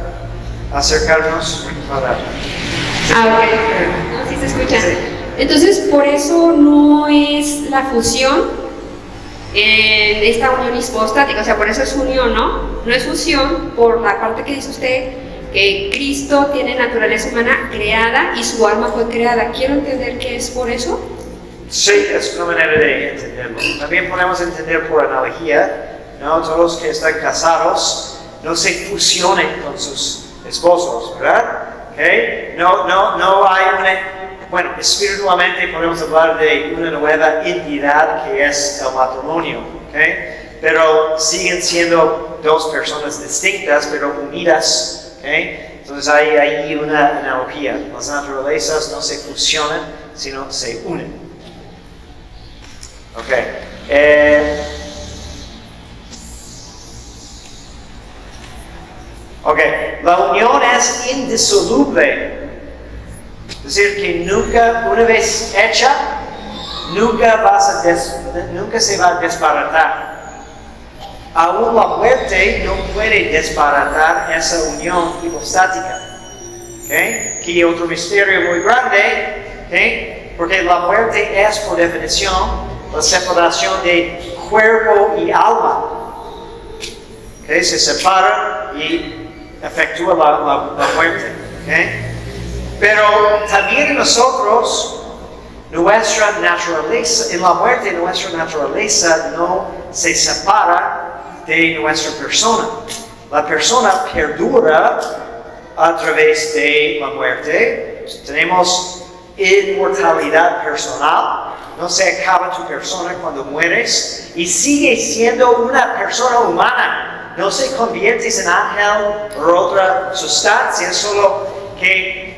acercarnos para... Ok. No, sí se escucha. Sí. Entonces, por eso no es la fusión en esta unión hipostática, o sea, por eso es unión, ¿no? No es fusión por la parte que dice usted que Cristo tiene naturaleza humana creada y su alma fue creada. Quiero entender que es por eso. Sí, es una manera de entenderlo. También podemos entender por analogía, ¿no? Todos los que están casados no se fusionen con sus esposos, ¿verdad? ¿Okay? No hay bueno, espiritualmente podemos hablar de una nueva entidad que es el matrimonio, ¿okay? Pero siguen siendo dos personas distintas, pero unidas, ¿okay? Entonces hay ahí una analogía. Las naturalezas no se fusionan, sino se unen. Ok. Ok, la unión es indisoluble. Es decir, que nunca, una vez hecha, nunca se va a desbaratar. Aún la muerte no puede desbaratar esa unión hipostática. ¿Okay? Aquí otro misterio muy grande, ¿okay? Porque la muerte es, por definición, la separación de cuerpo y alma. ¿Okay? Se separa y efectúa la muerte. ¿Okay? Pero también en nosotros, nuestra naturaleza, en la muerte nuestra naturaleza no se separa de nuestra persona. La persona perdura a través de la muerte. Tenemos inmortalidad personal. No se acaba tu persona cuando mueres y sigue siendo una persona humana. No se conviertes en ángel o otra sustancia, solo que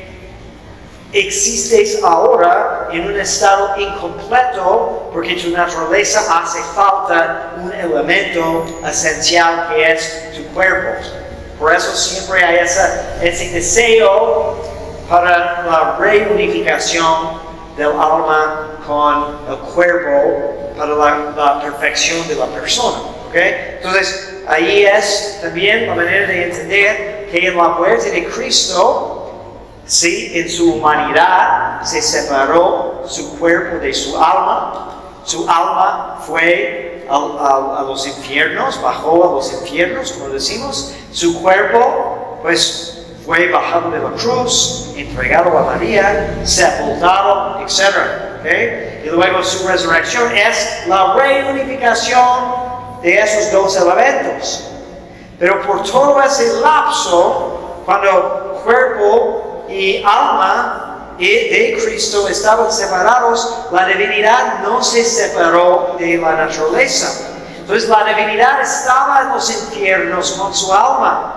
existes ahora en un estado incompleto porque tu naturaleza hace falta un elemento esencial que es tu cuerpo. Por eso siempre hay ese deseo para la reunificación del alma con el cuerpo para la perfección de la persona. ¿Okay? Entonces, ahí es también la manera de entender que en la muerte de Cristo, sí, en su humanidad se separó su cuerpo de su alma fue a los infiernos, bajó a los infiernos, como decimos, su cuerpo pues fue bajado de la cruz, entregado a María, sepultado, etc. ¿Okay? Y luego su resurrección es la reunificación de esos dos elementos. Pero por todo ese lapso, cuando cuerpo y alma de Cristo estaban separados, la divinidad no se separó de la naturaleza. Entonces la divinidad estaba en los infiernos con su alma.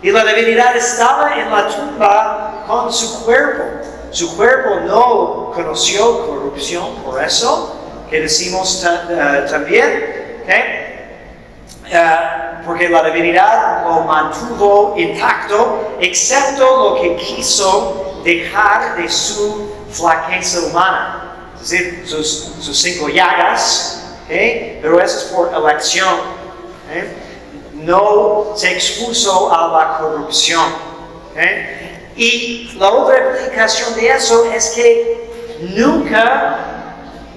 Y la divinidad estaba en la tumba con su cuerpo. Su cuerpo no conoció corrupción, por eso que decimos también, ¿okay? Porque la divinidad lo mantuvo intacto, excepto lo que quiso dejar de su flaqueza humana, es decir, sus 5 llagas, ¿okay? Pero eso es por elección. ¿Okay? No se expuso a la corrupción. ¿Okay? Y la otra implicación de eso es que nunca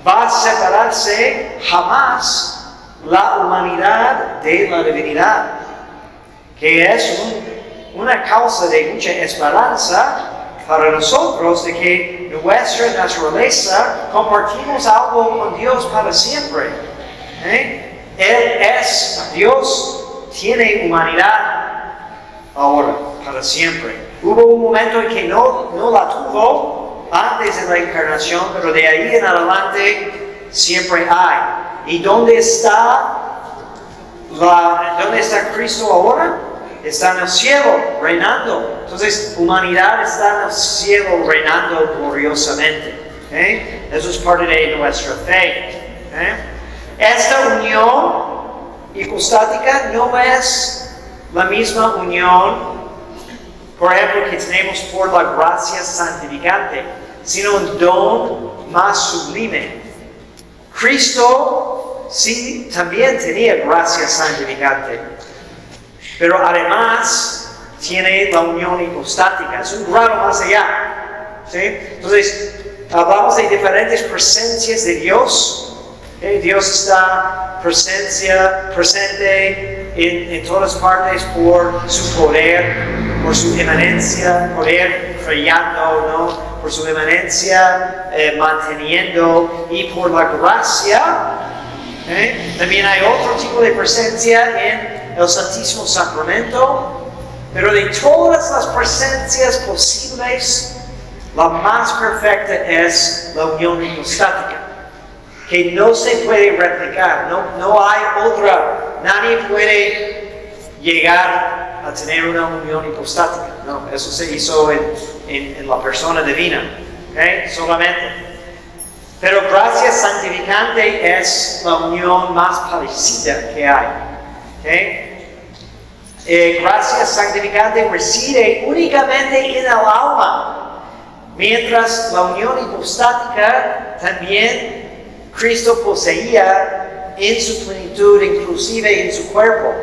va a separarse jamás la humanidad de la divinidad, que es una causa de mucha esperanza para nosotros de que nuestra naturaleza compartimos algo con Dios para siempre. Él es Dios, tiene humanidad ahora, para siempre. Hubo un momento en que no la tuvo antes de la encarnación, pero de ahí en adelante siempre hay. ¿Y dónde está Cristo ahora? Está en el cielo, reinando. Entonces, humanidad está en el cielo, reinando gloriosamente. Eso es parte de nuestra fe. Esta unión hipostática no es la misma unión, por ejemplo, que tenemos por la gracia santificante, sino un don más sublime. Cristo sí también tenía gracia santificante, pero además tiene la unión hipostática, es un grado más allá. ¿Sí? Entonces, hablamos de diferentes presencias de Dios. Dios está presente en todas partes por su poder, por su emanencia, poder creando, ¿no? Por su emanencia manteniendo y por la gracia. También hay otro tipo de presencia en el Santísimo Sacramento, pero de todas las presencias posibles, la más perfecta es la unión hipostática, que no se puede replicar, no hay otra, nadie puede llegar a tener una unión hipostática. No, eso se hizo en la persona divina. ¿Okay? Solamente. Pero gracia santificante es la unión más parecida que hay. ¿Okay? Gracia santificante reside únicamente en el alma, mientras la unión hipostática también Cristo poseía en su plenitud, inclusive en su cuerpo.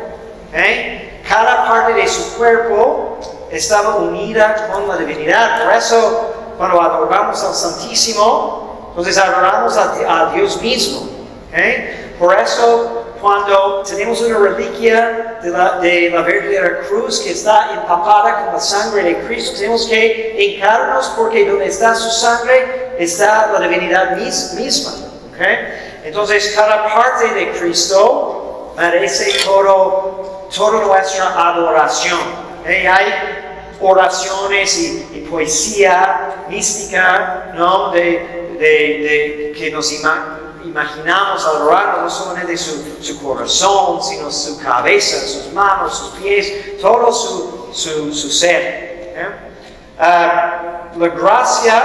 ¿Okay? Cada parte de su cuerpo estaba unida con la divinidad. Por eso, cuando adoramos al Santísimo, entonces adoramos a Dios mismo. ¿Okay? Por eso, cuando tenemos una reliquia de la verdadera cruz que está empapada con la sangre de Cristo, tenemos que hincarnos porque donde está su sangre está la divinidad misma. ¿Okay? Entonces, cada parte de Cristo merece toda nuestra adoración. ¿Okay? Hay oraciones y poesía mística, ¿no? Que nos imaginamos adorar no solamente su corazón, sino su cabeza, sus manos, sus pies, todo su ser. La gracia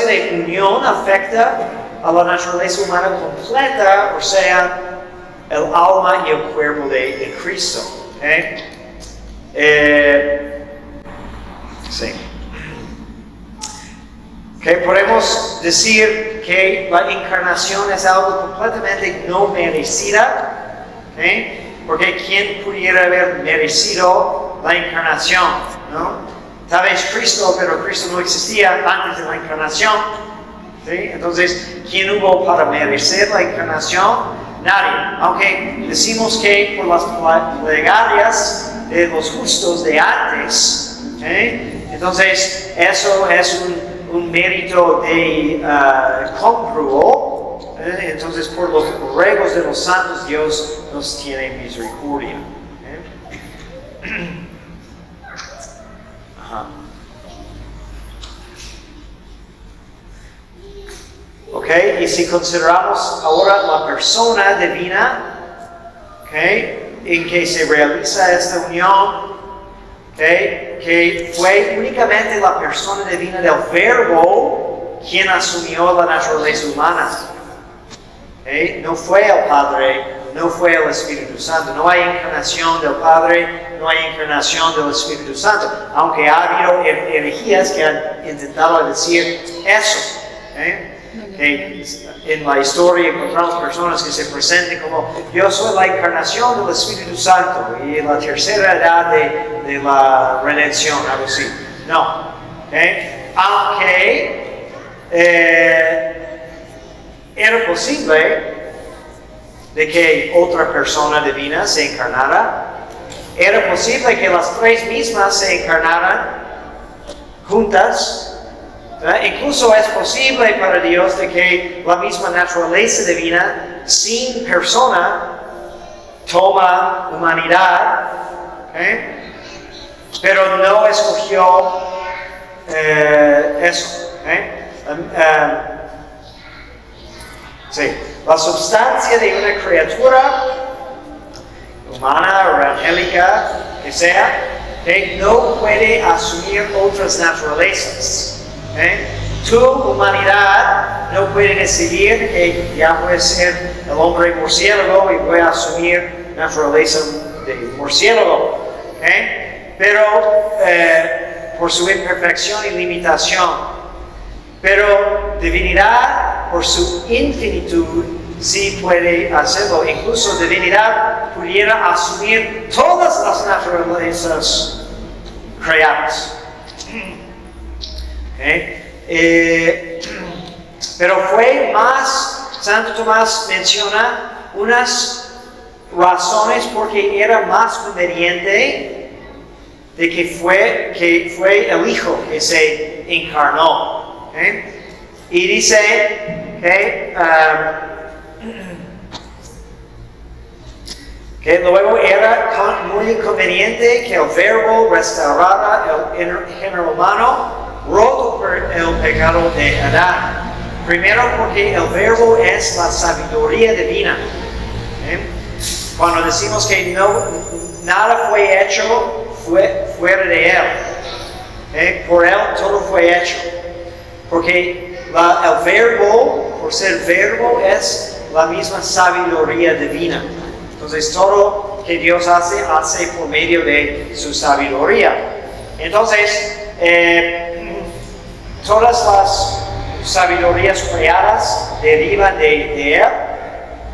de unión afecta a la naturaleza humana completa, o sea, el alma y el cuerpo de Cristo. Sí. Okay, podemos decir que la encarnación es algo completamente no merecida, porque ¿quién pudiera haber merecido la encarnación? ¿No? Tal vez Cristo, pero Cristo no existía antes de la encarnación. ¿Sí? Entonces, ¿quién hubo para merecer la encarnación? Nadie. Aunque decimos que por las plegarias de los justos de antes, entonces eso es un mérito de congruo. Entonces, por los ruegos de los santos, Dios nos tiene misericordia. Ajá. Okay, y si consideramos ahora la persona divina, en que se realiza esta unión, que fue únicamente la persona divina del Verbo quien asumió la naturaleza humana. No fue el Padre, no fue el Espíritu Santo. No hay encarnación del Padre, no hay encarnación del Espíritu Santo, aunque ha habido herejías que han intentado decir eso. En la historia encontramos personas que se presentan como yo soy la encarnación del Espíritu Santo y la tercera edad de la redención, algo así. No. Aunque era posible de que otra persona divina se encarnara, era posible que las tres mismas se encarnaran juntas. Incluso es posible para Dios de que la misma naturaleza divina, sin persona, toma humanidad, pero no escogió eso. Sí. La sustancia de una criatura, humana o angélica, que sea, no puede asumir otras naturalezas. Tu humanidad no puede decidir que ya voy a ser el hombre murciélago y voy a asumir naturaleza de murciélago. Pero por su imperfección y limitación. Pero divinidad, por su infinitud, sí puede hacerlo. Incluso divinidad pudiera asumir todas las naturalezas creadas. Pero fue más, Santo Tomás menciona unas razones porque era más conveniente de que fue el Hijo que se encarnó. Y dice que luego era muy conveniente que el Verbo restaurara el género humano roto por el pecado de Adán. Primero porque el Verbo es la sabiduría divina. Cuando decimos que nada fue hecho fuera de Él. Por Él todo fue hecho. Porque el verbo, por ser verbo, es la misma sabiduría divina. Entonces todo que Dios hace por medio de su sabiduría. Entonces, todas las sabidurías creadas derivan de Él.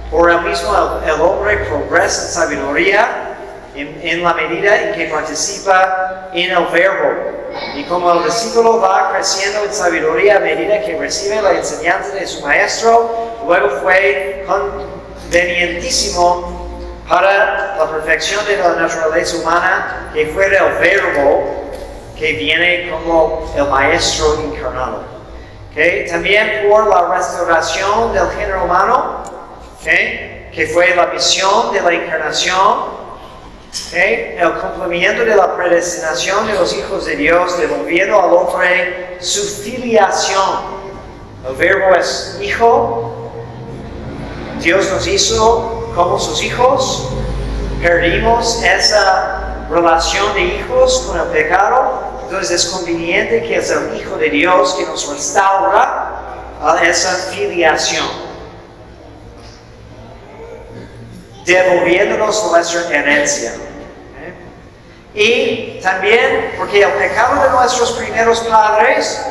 Por el mismo, el hombre progresa en sabiduría en la medida en que participa en el verbo. Y como el discípulo va creciendo en sabiduría a medida que recibe la enseñanza de su maestro, luego fue convenientísimo para la perfección de la naturaleza humana que fuera el verbo que viene como el maestro encarnado. También por la restauración del género humano, que fue la misión de la encarnación, el cumplimiento de la predestinación de los hijos de Dios, devolviendo al hombre su filiación. El verbo es hijo. Dios nos hizo como sus hijos. Perdimos esa relación de hijos con el pecado. Entonces es conveniente que es el Hijo de Dios que nos restaura a esa filiación, devolviéndonos nuestra herencia. Y también porque el pecado de nuestros primeros padres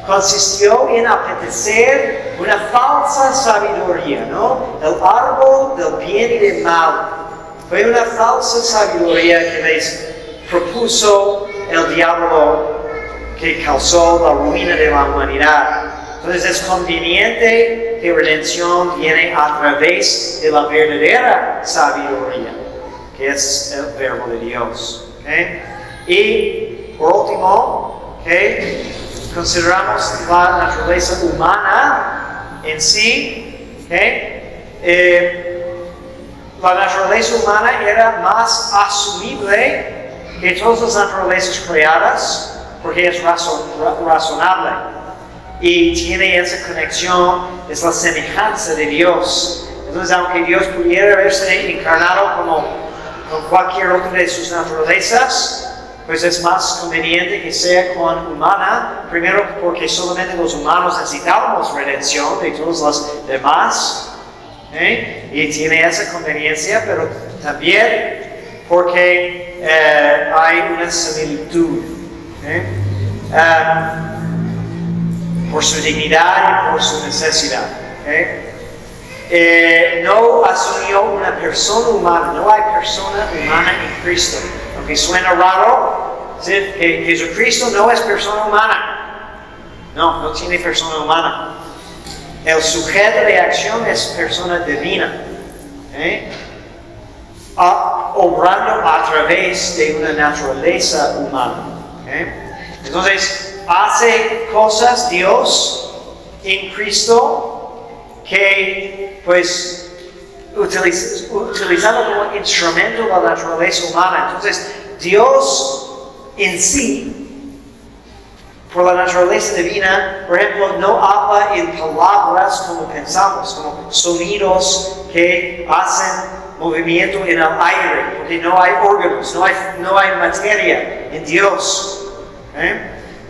consistió en apetecer una falsa sabiduría, ¿no? El árbol del bien y del mal. Fue una falsa sabiduría que les propuso el diablo, que causó la ruina de la humanidad. Entonces es conveniente que redención viene a través de la verdadera sabiduría, que es el verbo de Dios. Y por último, consideramos la naturaleza humana en sí. La naturaleza humana era más asumible que todas las naturalezas creadas, porque es razonable y tiene esa conexión, es la semejanza de Dios. Entonces, aunque Dios pudiera haberse encarnado como cualquier otra de sus naturalezas, pues es más conveniente que sea con humana, primero porque solamente los humanos necesitábamos redención de todos los demás, y tiene esa conveniencia, pero también porque hay una similitud por su dignidad y por su necesidad. No asumió una persona humana, no hay persona humana en Cristo. Aunque suena raro, ¿sí? Jesucristo no es persona humana. No tiene persona humana. El sujeto de acción es persona divina. Obrando a través de una naturaleza humana. Entonces, hace cosas Dios en Cristo que, pues, utilizando como instrumento la naturaleza humana. Entonces, Dios en sí, por la naturaleza divina, por ejemplo, no habla en palabras como pensamos, como sonidos que hacen movimiento en el aire, porque no hay órganos, no hay materia en Dios.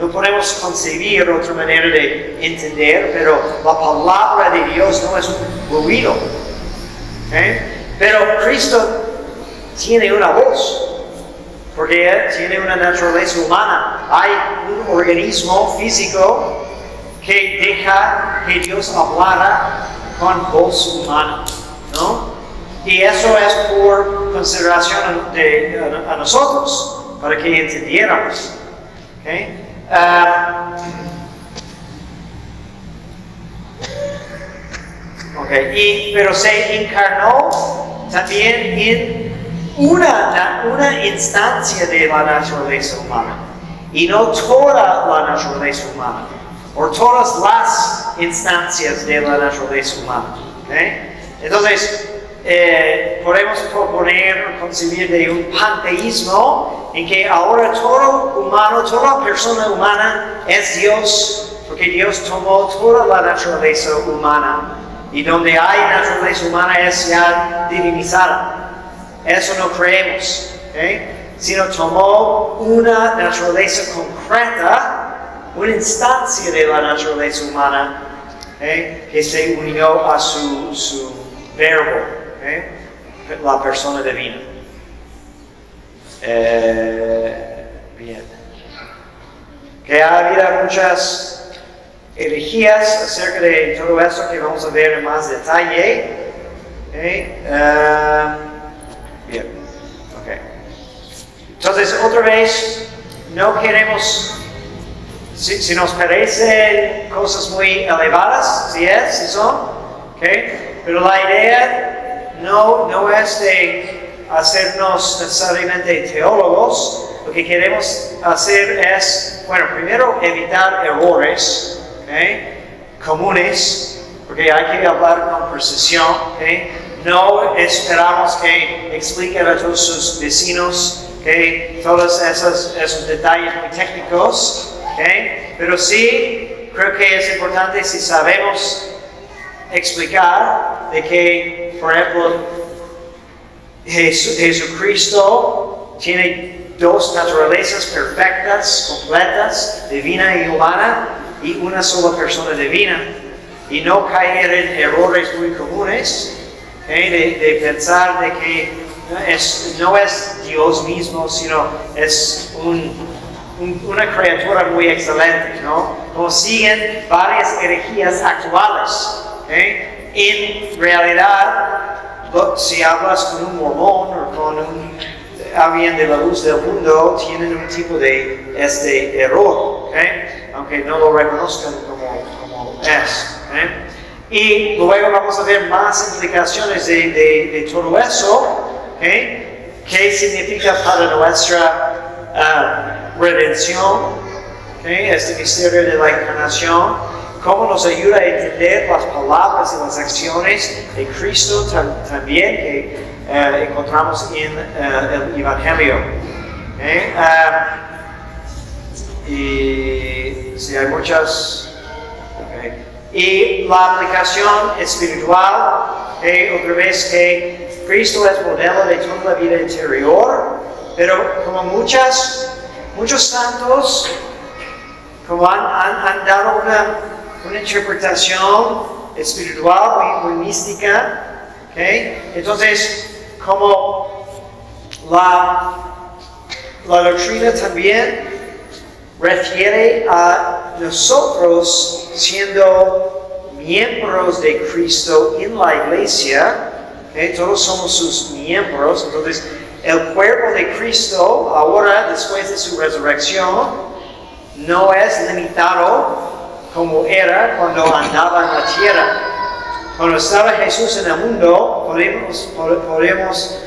No podemos concebir otra manera de entender, pero la palabra de Dios no es un ruido. Pero Cristo tiene una voz, porque Él tiene una naturaleza humana. Hay un organismo físico que deja que Dios hablara con voz humana, ¿no? Y eso es por consideración a nosotros, para que entendiéramos. Pero se encarnó también en una instancia de la naturaleza humana, y no toda la naturaleza humana, o todas las instancias de la naturaleza humana. Entonces, podemos proponer, concebir de un panteísmo en que ahora todo humano, toda persona humana es Dios, porque Dios tomó toda la naturaleza humana, y donde hay naturaleza humana es ya divinizada. Eso no creemos. sino tomó una naturaleza concreta, una instancia de la naturaleza humana, que se unió a su verbo, la persona divina. Bien. Que ha habido muchas herejías acerca de todo esto que vamos a ver en más detalle. Bien. Okay. Entonces, otra vez, no queremos, si nos parecen cosas muy elevadas, si son, pero la idea no es de hacernos necesariamente teólogos. Lo que queremos hacer es, bueno, primero evitar errores comunes, porque hay que hablar con precisión. No esperamos que expliquen a todos sus vecinos todos esos detalles muy técnicos, pero sí creo que es importante si sabemos explicar de que, por ejemplo, Jesucristo tiene dos naturalezas perfectas, completas, divina y humana, y una sola persona divina, y no caer en errores muy comunes, de pensar de que no es Dios mismo, sino es una criatura muy excelente, ¿no? Como siguen varias herejías actuales. En realidad, si hablas con un mormón o con alguien de la luz del mundo, tienen un tipo de error, aunque no lo reconozcan como es. Y luego vamos a ver más implicaciones de todo eso. ¿Qué significa para nuestra redención? Este misterio de la encarnación. Cómo nos ayuda a entender las palabras y las acciones de Cristo también que encontramos en el Evangelio. Y sí, hay muchas. Y la aplicación espiritual, otra vez que Cristo es modelo de toda la vida interior, pero como muchos santos como han dado una interpretación espiritual muy mística, entonces como la doctrina también refiere a nosotros siendo miembros de Cristo en la iglesia, todos somos sus miembros. Entonces el cuerpo de Cristo ahora, después de su resurrección, no es limitado como era cuando andaba en la tierra. Cuando estaba Jesús en el mundo, podemos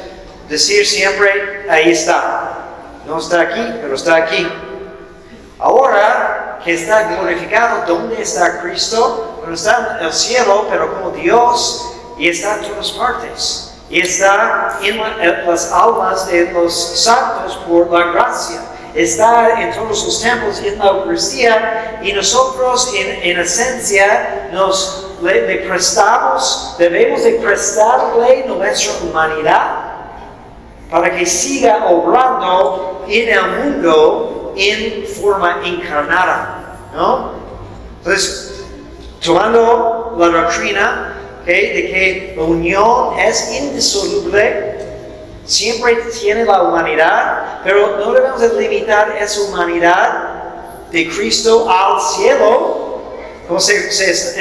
decir siempre, ahí está. No está aquí, pero está aquí. Ahora que está glorificado, ¿dónde está Cristo? Bueno, está en el cielo, pero como Dios, y está en todas partes. Y está en las almas de los santos por la gracia. Está en todos los templos, en la Eucaristía, y nosotros en esencia le prestamos, debemos de prestarle nuestra humanidad para que siga obrando en el mundo en forma encarnada, ¿no? Entonces, tomando la doctrina de que la unión es indisoluble, siempre tiene la humanidad, pero no debemos de limitar esa humanidad de Cristo al cielo, como se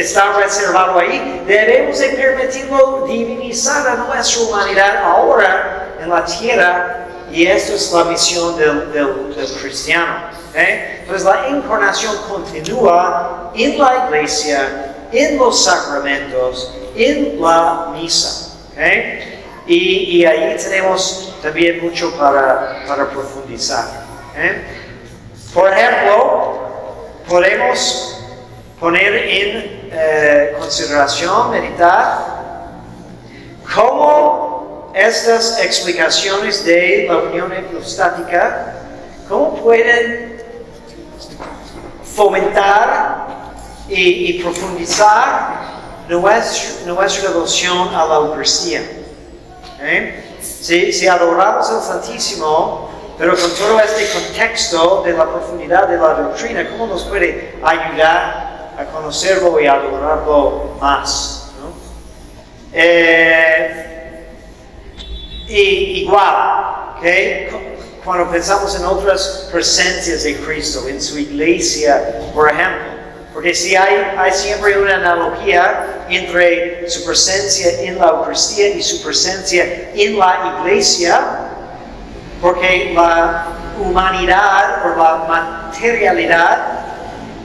está reservado ahí. Debemos de permitirlo divinizar a nuestra humanidad ahora en la tierra, y esto es la misión del cristiano. Entonces la encarnación continúa en la iglesia, en los sacramentos, en la misa. Y ahí tenemos también mucho para profundizar. Por ejemplo, podemos poner en consideración, meditar, cómo estas explicaciones de la unión hipostática, cómo pueden fomentar y profundizar nuestra devoción a la Eucaristía. ¿sí? Si adoramos al Santísimo, pero con todo este contexto de la profundidad de la doctrina, ¿cómo nos puede ayudar a conocerlo y adorarlo más? ¿No? Y igual, ¿okay? Cuando pensamos en otras presencias de Cristo, en su iglesia, por ejemplo, porque si hay siempre una analogía entre su presencia en la Eucaristía y su presencia en la iglesia, porque la humanidad o la materialidad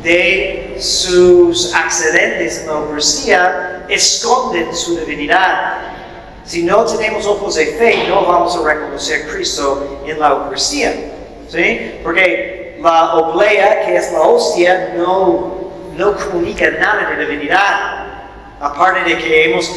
de sus accidentes en la Eucaristía esconden su divinidad. Si no tenemos ojos de fe, no vamos a reconocer a Cristo en la Eucaristía, ¿sí? Porque la oblea, que es la hostia, no comunica nada de divinidad, aparte de que hemos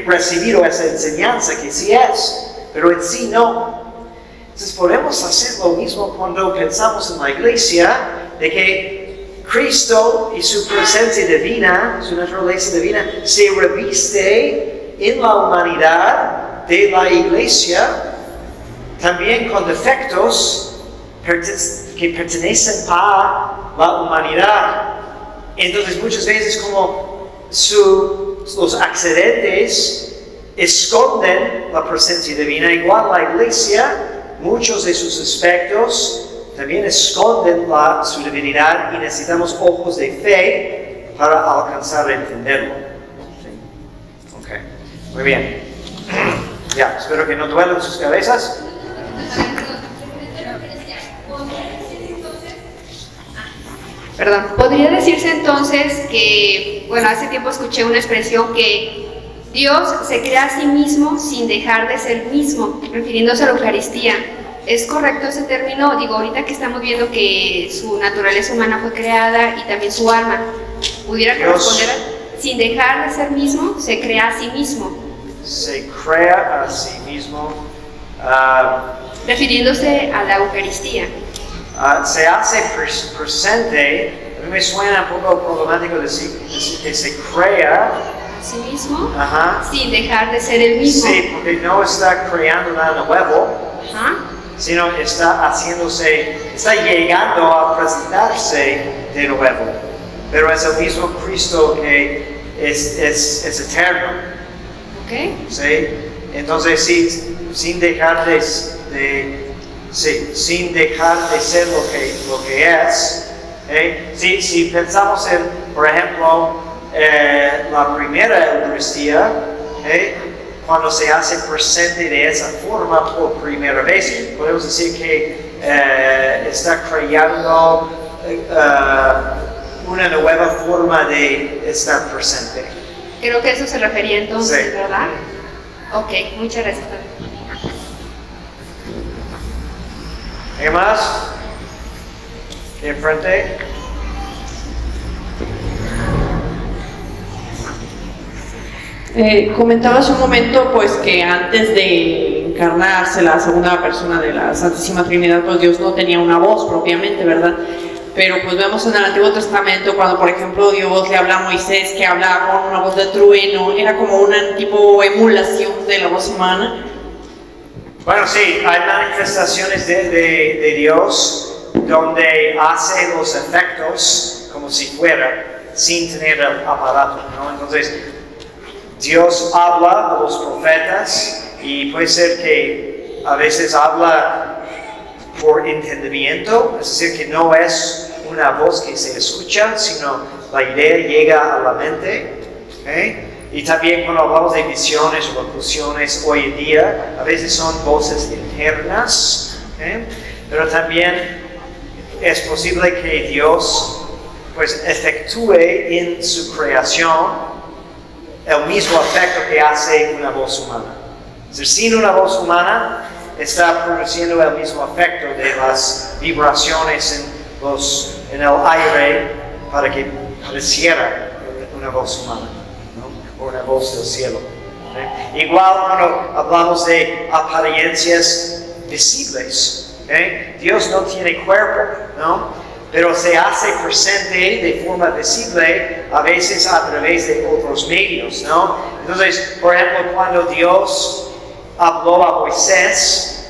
recibido esa enseñanza que sí es, pero en sí no. Entonces podemos hacer lo mismo cuando pensamos en la iglesia, de que Cristo y su presencia divina, su naturaleza divina, se reviste en la humanidad de la iglesia, también con defectos que pertenecen a la humanidad. Entonces muchas veces como los accidentes esconden la presencia divina, igual la iglesia, muchos de sus aspectos también esconden su divinidad y necesitamos ojos de fe para alcanzar a entenderlo. ¿Sí? Ok, muy bien. Ya, espero que no duelan sus cabezas. Perdón, podría decirse entonces que, bueno, hace tiempo escuché una expresión que Dios se crea a sí mismo sin dejar de ser mismo, refiriéndose a la Eucaristía. ¿Es correcto ese término? Digo, ahorita que estamos viendo que su naturaleza humana fue creada y también su alma, ¿pudiera corresponder a sin dejar de ser mismo, se crea a sí mismo? Se crea a sí mismo. Refiriéndose a la Eucaristía. Se hace presente. A mí me suena un poco problemático decir que se crea A sí mismo, ajá, sin dejar de ser el mismo. Sí, porque no está creando nada nuevo, Ajá. sino está llegando a presentarse de nuevo. Pero es el mismo Cristo que es eterno. Ok. ¿Sí? Entonces, sí, sin dejar de ser lo que es. Si pensamos en, por ejemplo, la primera Eucaristía, cuando se hace presente de esa forma por primera vez, podemos decir que está creando una nueva forma de estar presente. Creo que eso se refería entonces, Sí. ¿verdad? Ok, muchas gracias. ¿Qué más? ¿Enfrente? Comentabas un momento pues que antes de encarnarse la segunda persona de la Santísima Trinidad, pues Dios no tenía una voz propiamente, ¿verdad? Pero pues vemos en el Antiguo Testamento cuando por ejemplo Dios le habla a Moisés, que habla con una voz de trueno, era como una tipo emulación de la voz humana. Bueno, sí, hay manifestaciones de Dios donde hace los efectos como si fuera, sin tener el aparato, ¿no? Entonces, Dios habla a los profetas y puede ser que a veces habla por entendimiento, es decir, que no es una voz que se escucha, sino la idea llega a la mente. Y también cuando hablamos de visiones o locuciones hoy en día, a veces son voces internas, pero también es posible que Dios pues efectúe en su creación el mismo efecto que hace una voz humana. Es decir, sin una voz humana está produciendo el mismo efecto de las vibraciones en el aire para que pareciera una voz humana, ¿no? O una voz del cielo. Igual cuando hablamos de apariencias visibles, Dios no tiene cuerpo, ¿no? Pero se hace presente de forma visible a veces a través de otros medios, ¿no? Entonces, por ejemplo, cuando Dios habló a Moisés,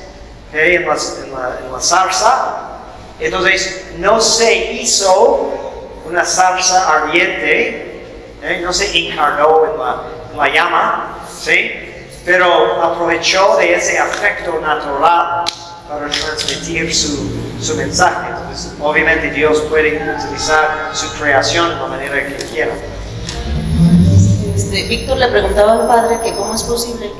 ¿okay? en la zarza. Entonces no se hizo una zarza ardiente, no se encarnó en la llama, ¿sí? Pero aprovechó de ese afecto natural para transmitir su mensaje. Entonces, obviamente Dios puede utilizar su creación de la manera que quiera. Víctor le preguntaba al padre que cómo es posible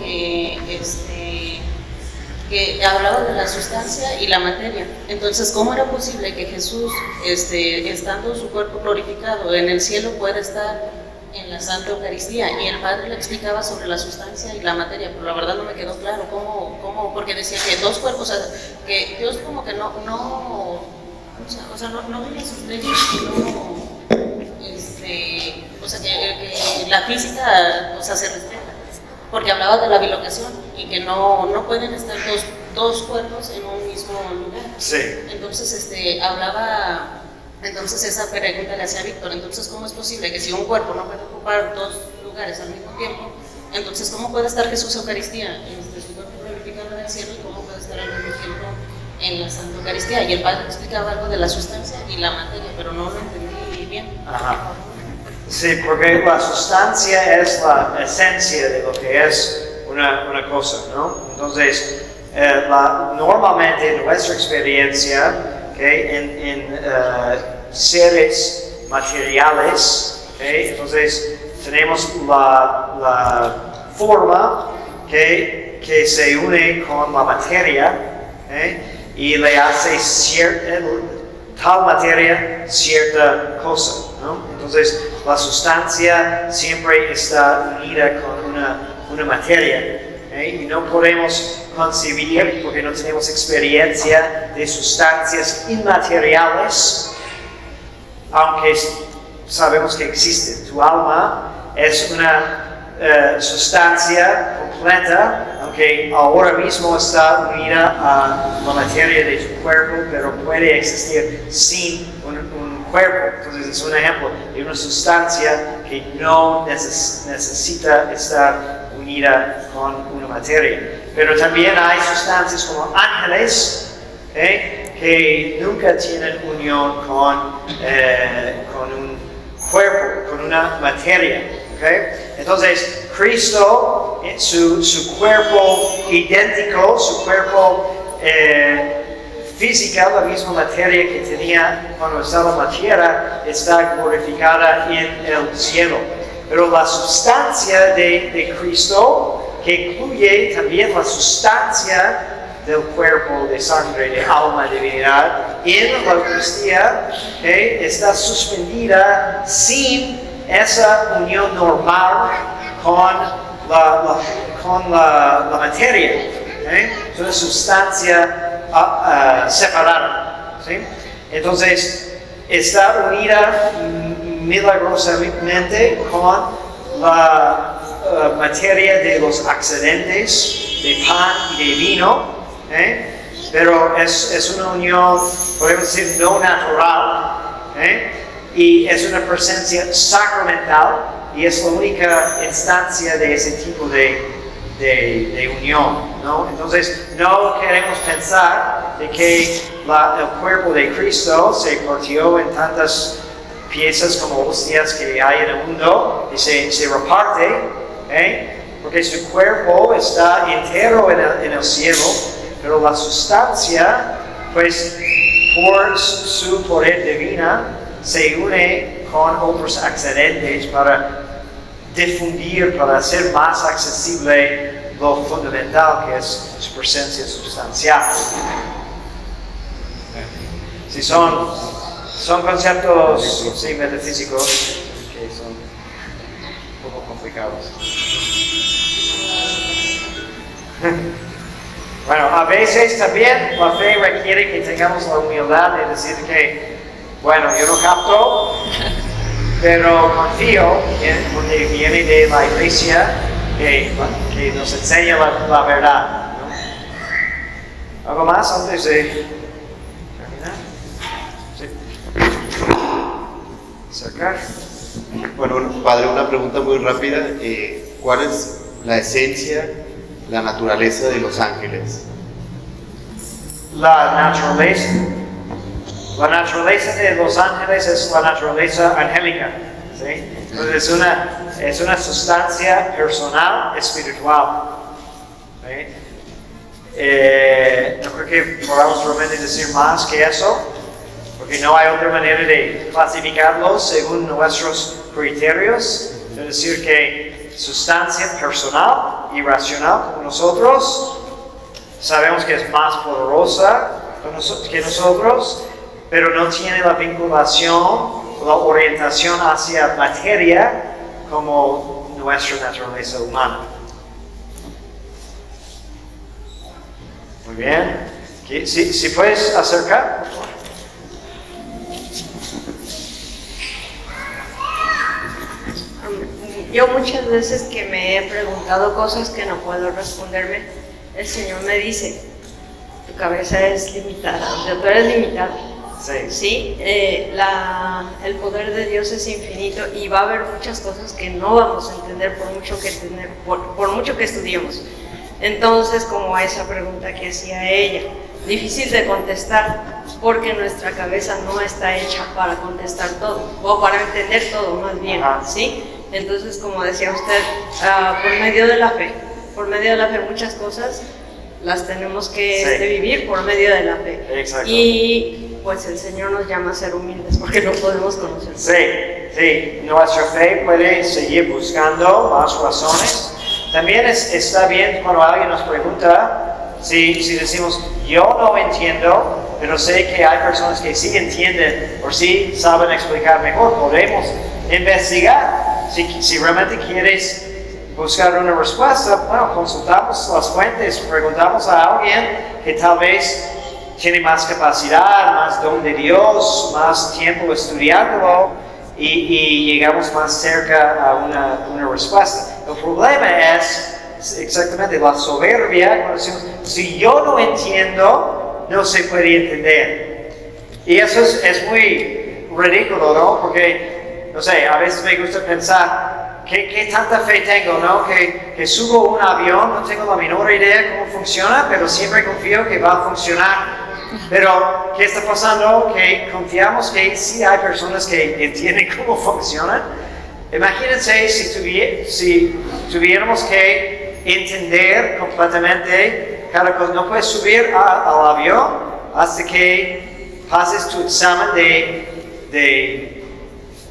que hablaba de la sustancia y la materia. Entonces, ¿cómo era posible que Jesús, estando su cuerpo glorificado en el cielo, pueda estar en la Santa Eucaristía? Y el padre le explicaba sobre la sustancia y la materia, pero la verdad no me quedó claro cómo porque decía que dos cuerpos, o sea, que Dios como que no veía sus leyes, o sea, que la física, o sea, se respeta, porque hablaba de la bilocación y que no pueden estar dos cuerpos en un mismo lugar. Sí. Entonces, entonces esa pregunta le hacía a Víctor, entonces ¿cómo es posible que si un cuerpo no puede ocupar dos lugares al mismo tiempo, entonces ¿cómo puede estar Jesús Eucaristía, su cuerpo glorificado en el cielo, y cómo puede estar al mismo tiempo en la Santa Eucaristía? Y el padre explicaba algo de la sustancia y la materia, pero no lo entendí bien. Ajá. Sí, porque la sustancia es la esencia de lo que es una cosa, ¿no? Entonces, normalmente en nuestra experiencia, en seres materiales, entonces tenemos la forma que se une con la materia y le hace tal materia cierta cosa, ¿no? Entonces la sustancia siempre está unida con una materia, y no podemos concebir, porque no tenemos experiencia de sustancias inmateriales, aunque sabemos que existen. Tu alma es una sustancia completa, aunque ahora mismo está unida a la materia de tu cuerpo, pero puede existir sin un cuerpo. Entonces es un ejemplo de una sustancia que no necesita estar unida con una materia. Pero también hay sustancias como ángeles, que nunca tienen unión con un cuerpo, con una materia. Entonces, Cristo, su cuerpo idéntico, su cuerpo física, la misma materia que tenía cuando estaba en la tierra, está glorificada en el cielo. Pero la sustancia de Cristo, que incluye también la sustancia del cuerpo, de sangre, de alma, de divinidad, en la Eucaristía, está suspendida sin esa unión normal con la materia. Es una sustancia separada. ¿Sí? Entonces, está unida milagrosamente con la materia de los accidentes de pan y de vino, pero es una unión, podemos decir, no natural, y es una presencia sacramental, y es la única instancia de ese tipo de unión, ¿no? Entonces, no queremos pensar de que el cuerpo de Cristo se partió en tantas piezas como hostias que hay en el mundo y se reparte, porque su cuerpo está entero en el cielo, pero la sustancia, pues por su poder divina, se une con otros accidentes para difundir, para hacer más accesible lo fundamental que es su presencia sustancial. Si son conceptos metafísicos que son un poco complicados. Bueno, a veces también la fe requiere que tengamos la humildad de decir que, bueno, yo no capto, pero confío porque viene de la iglesia que nos enseña la verdad, ¿no? ¿Algo más antes de terminar? Sí. ¿Acercar? Bueno, padre, una pregunta muy rápida. ¿Cuál es la esencia la naturaleza de los ángeles? La naturaleza de los ángeles es la naturaleza angélica, ¿sí? Entonces es una sustancia personal, espiritual, ¿sí? No creo que podamos realmente decir más que eso, porque no hay otra manera de clasificarlos según nuestros criterios. Es decir, que sustancia personal y racional como nosotros, sabemos que es más poderosa que nosotros, pero no tiene la vinculación, la orientación hacia materia como nuestra naturaleza humana. Muy bien. Si puedes acercar, por favor. Yo muchas veces que me he preguntado cosas que no puedo responderme, el Señor me dice, tu cabeza es limitada, o sea, tú eres limitado. Sí. Sí, el poder de Dios es infinito y va a haber muchas cosas que no vamos a entender por mucho que estudiemos. Entonces, como esa pregunta que hacía ella, difícil de contestar porque nuestra cabeza no está hecha para contestar todo o para entender todo más bien, ¿sí? Entonces, como decía usted, por medio de la fe muchas cosas las tenemos que vivir por medio de la fe. Exacto. Y pues el Señor nos llama a ser humildes porque no podemos conocer. Sí, nuestra fe puede seguir buscando más razones. También está bien cuando alguien nos pregunta, si decimos, yo no entiendo, pero sé que hay personas que sí entienden o sí saben explicar mejor, podemos investigar. Si realmente quieres buscar una respuesta, bueno, consultamos las fuentes, preguntamos a alguien que tal vez tiene más capacidad, más don de Dios, más tiempo estudiándolo y llegamos más cerca a una respuesta. El problema es exactamente la soberbia, cuando decimos, si yo no entiendo, no se puede entender. Y eso es muy ridículo, ¿no? Porque, no sé, a veces me gusta pensar, ¿qué tanta fe tengo, no? Que subo un avión, no tengo la menor idea cómo funciona, pero siempre confío que va a funcionar. Pero, ¿qué está pasando? Que confiamos que sí hay personas que entienden cómo funciona. Imagínense si tuviéramos que entender completamente cada cosa. No puedes subir al avión hasta que pases tu examen de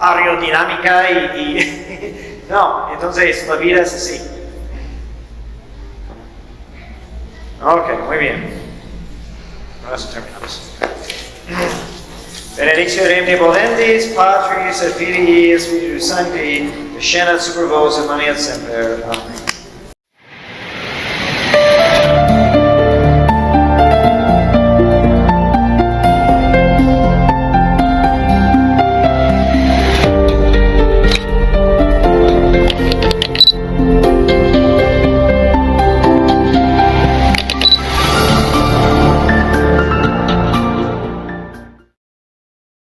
aerodinámica y no, entonces la vida es así. Ok, muy bien. Ahora sí terminamos. Benedictio omnipotentis, Patris et Filii et Spiritus Sancti, descendat super vos et manet semper. Amen.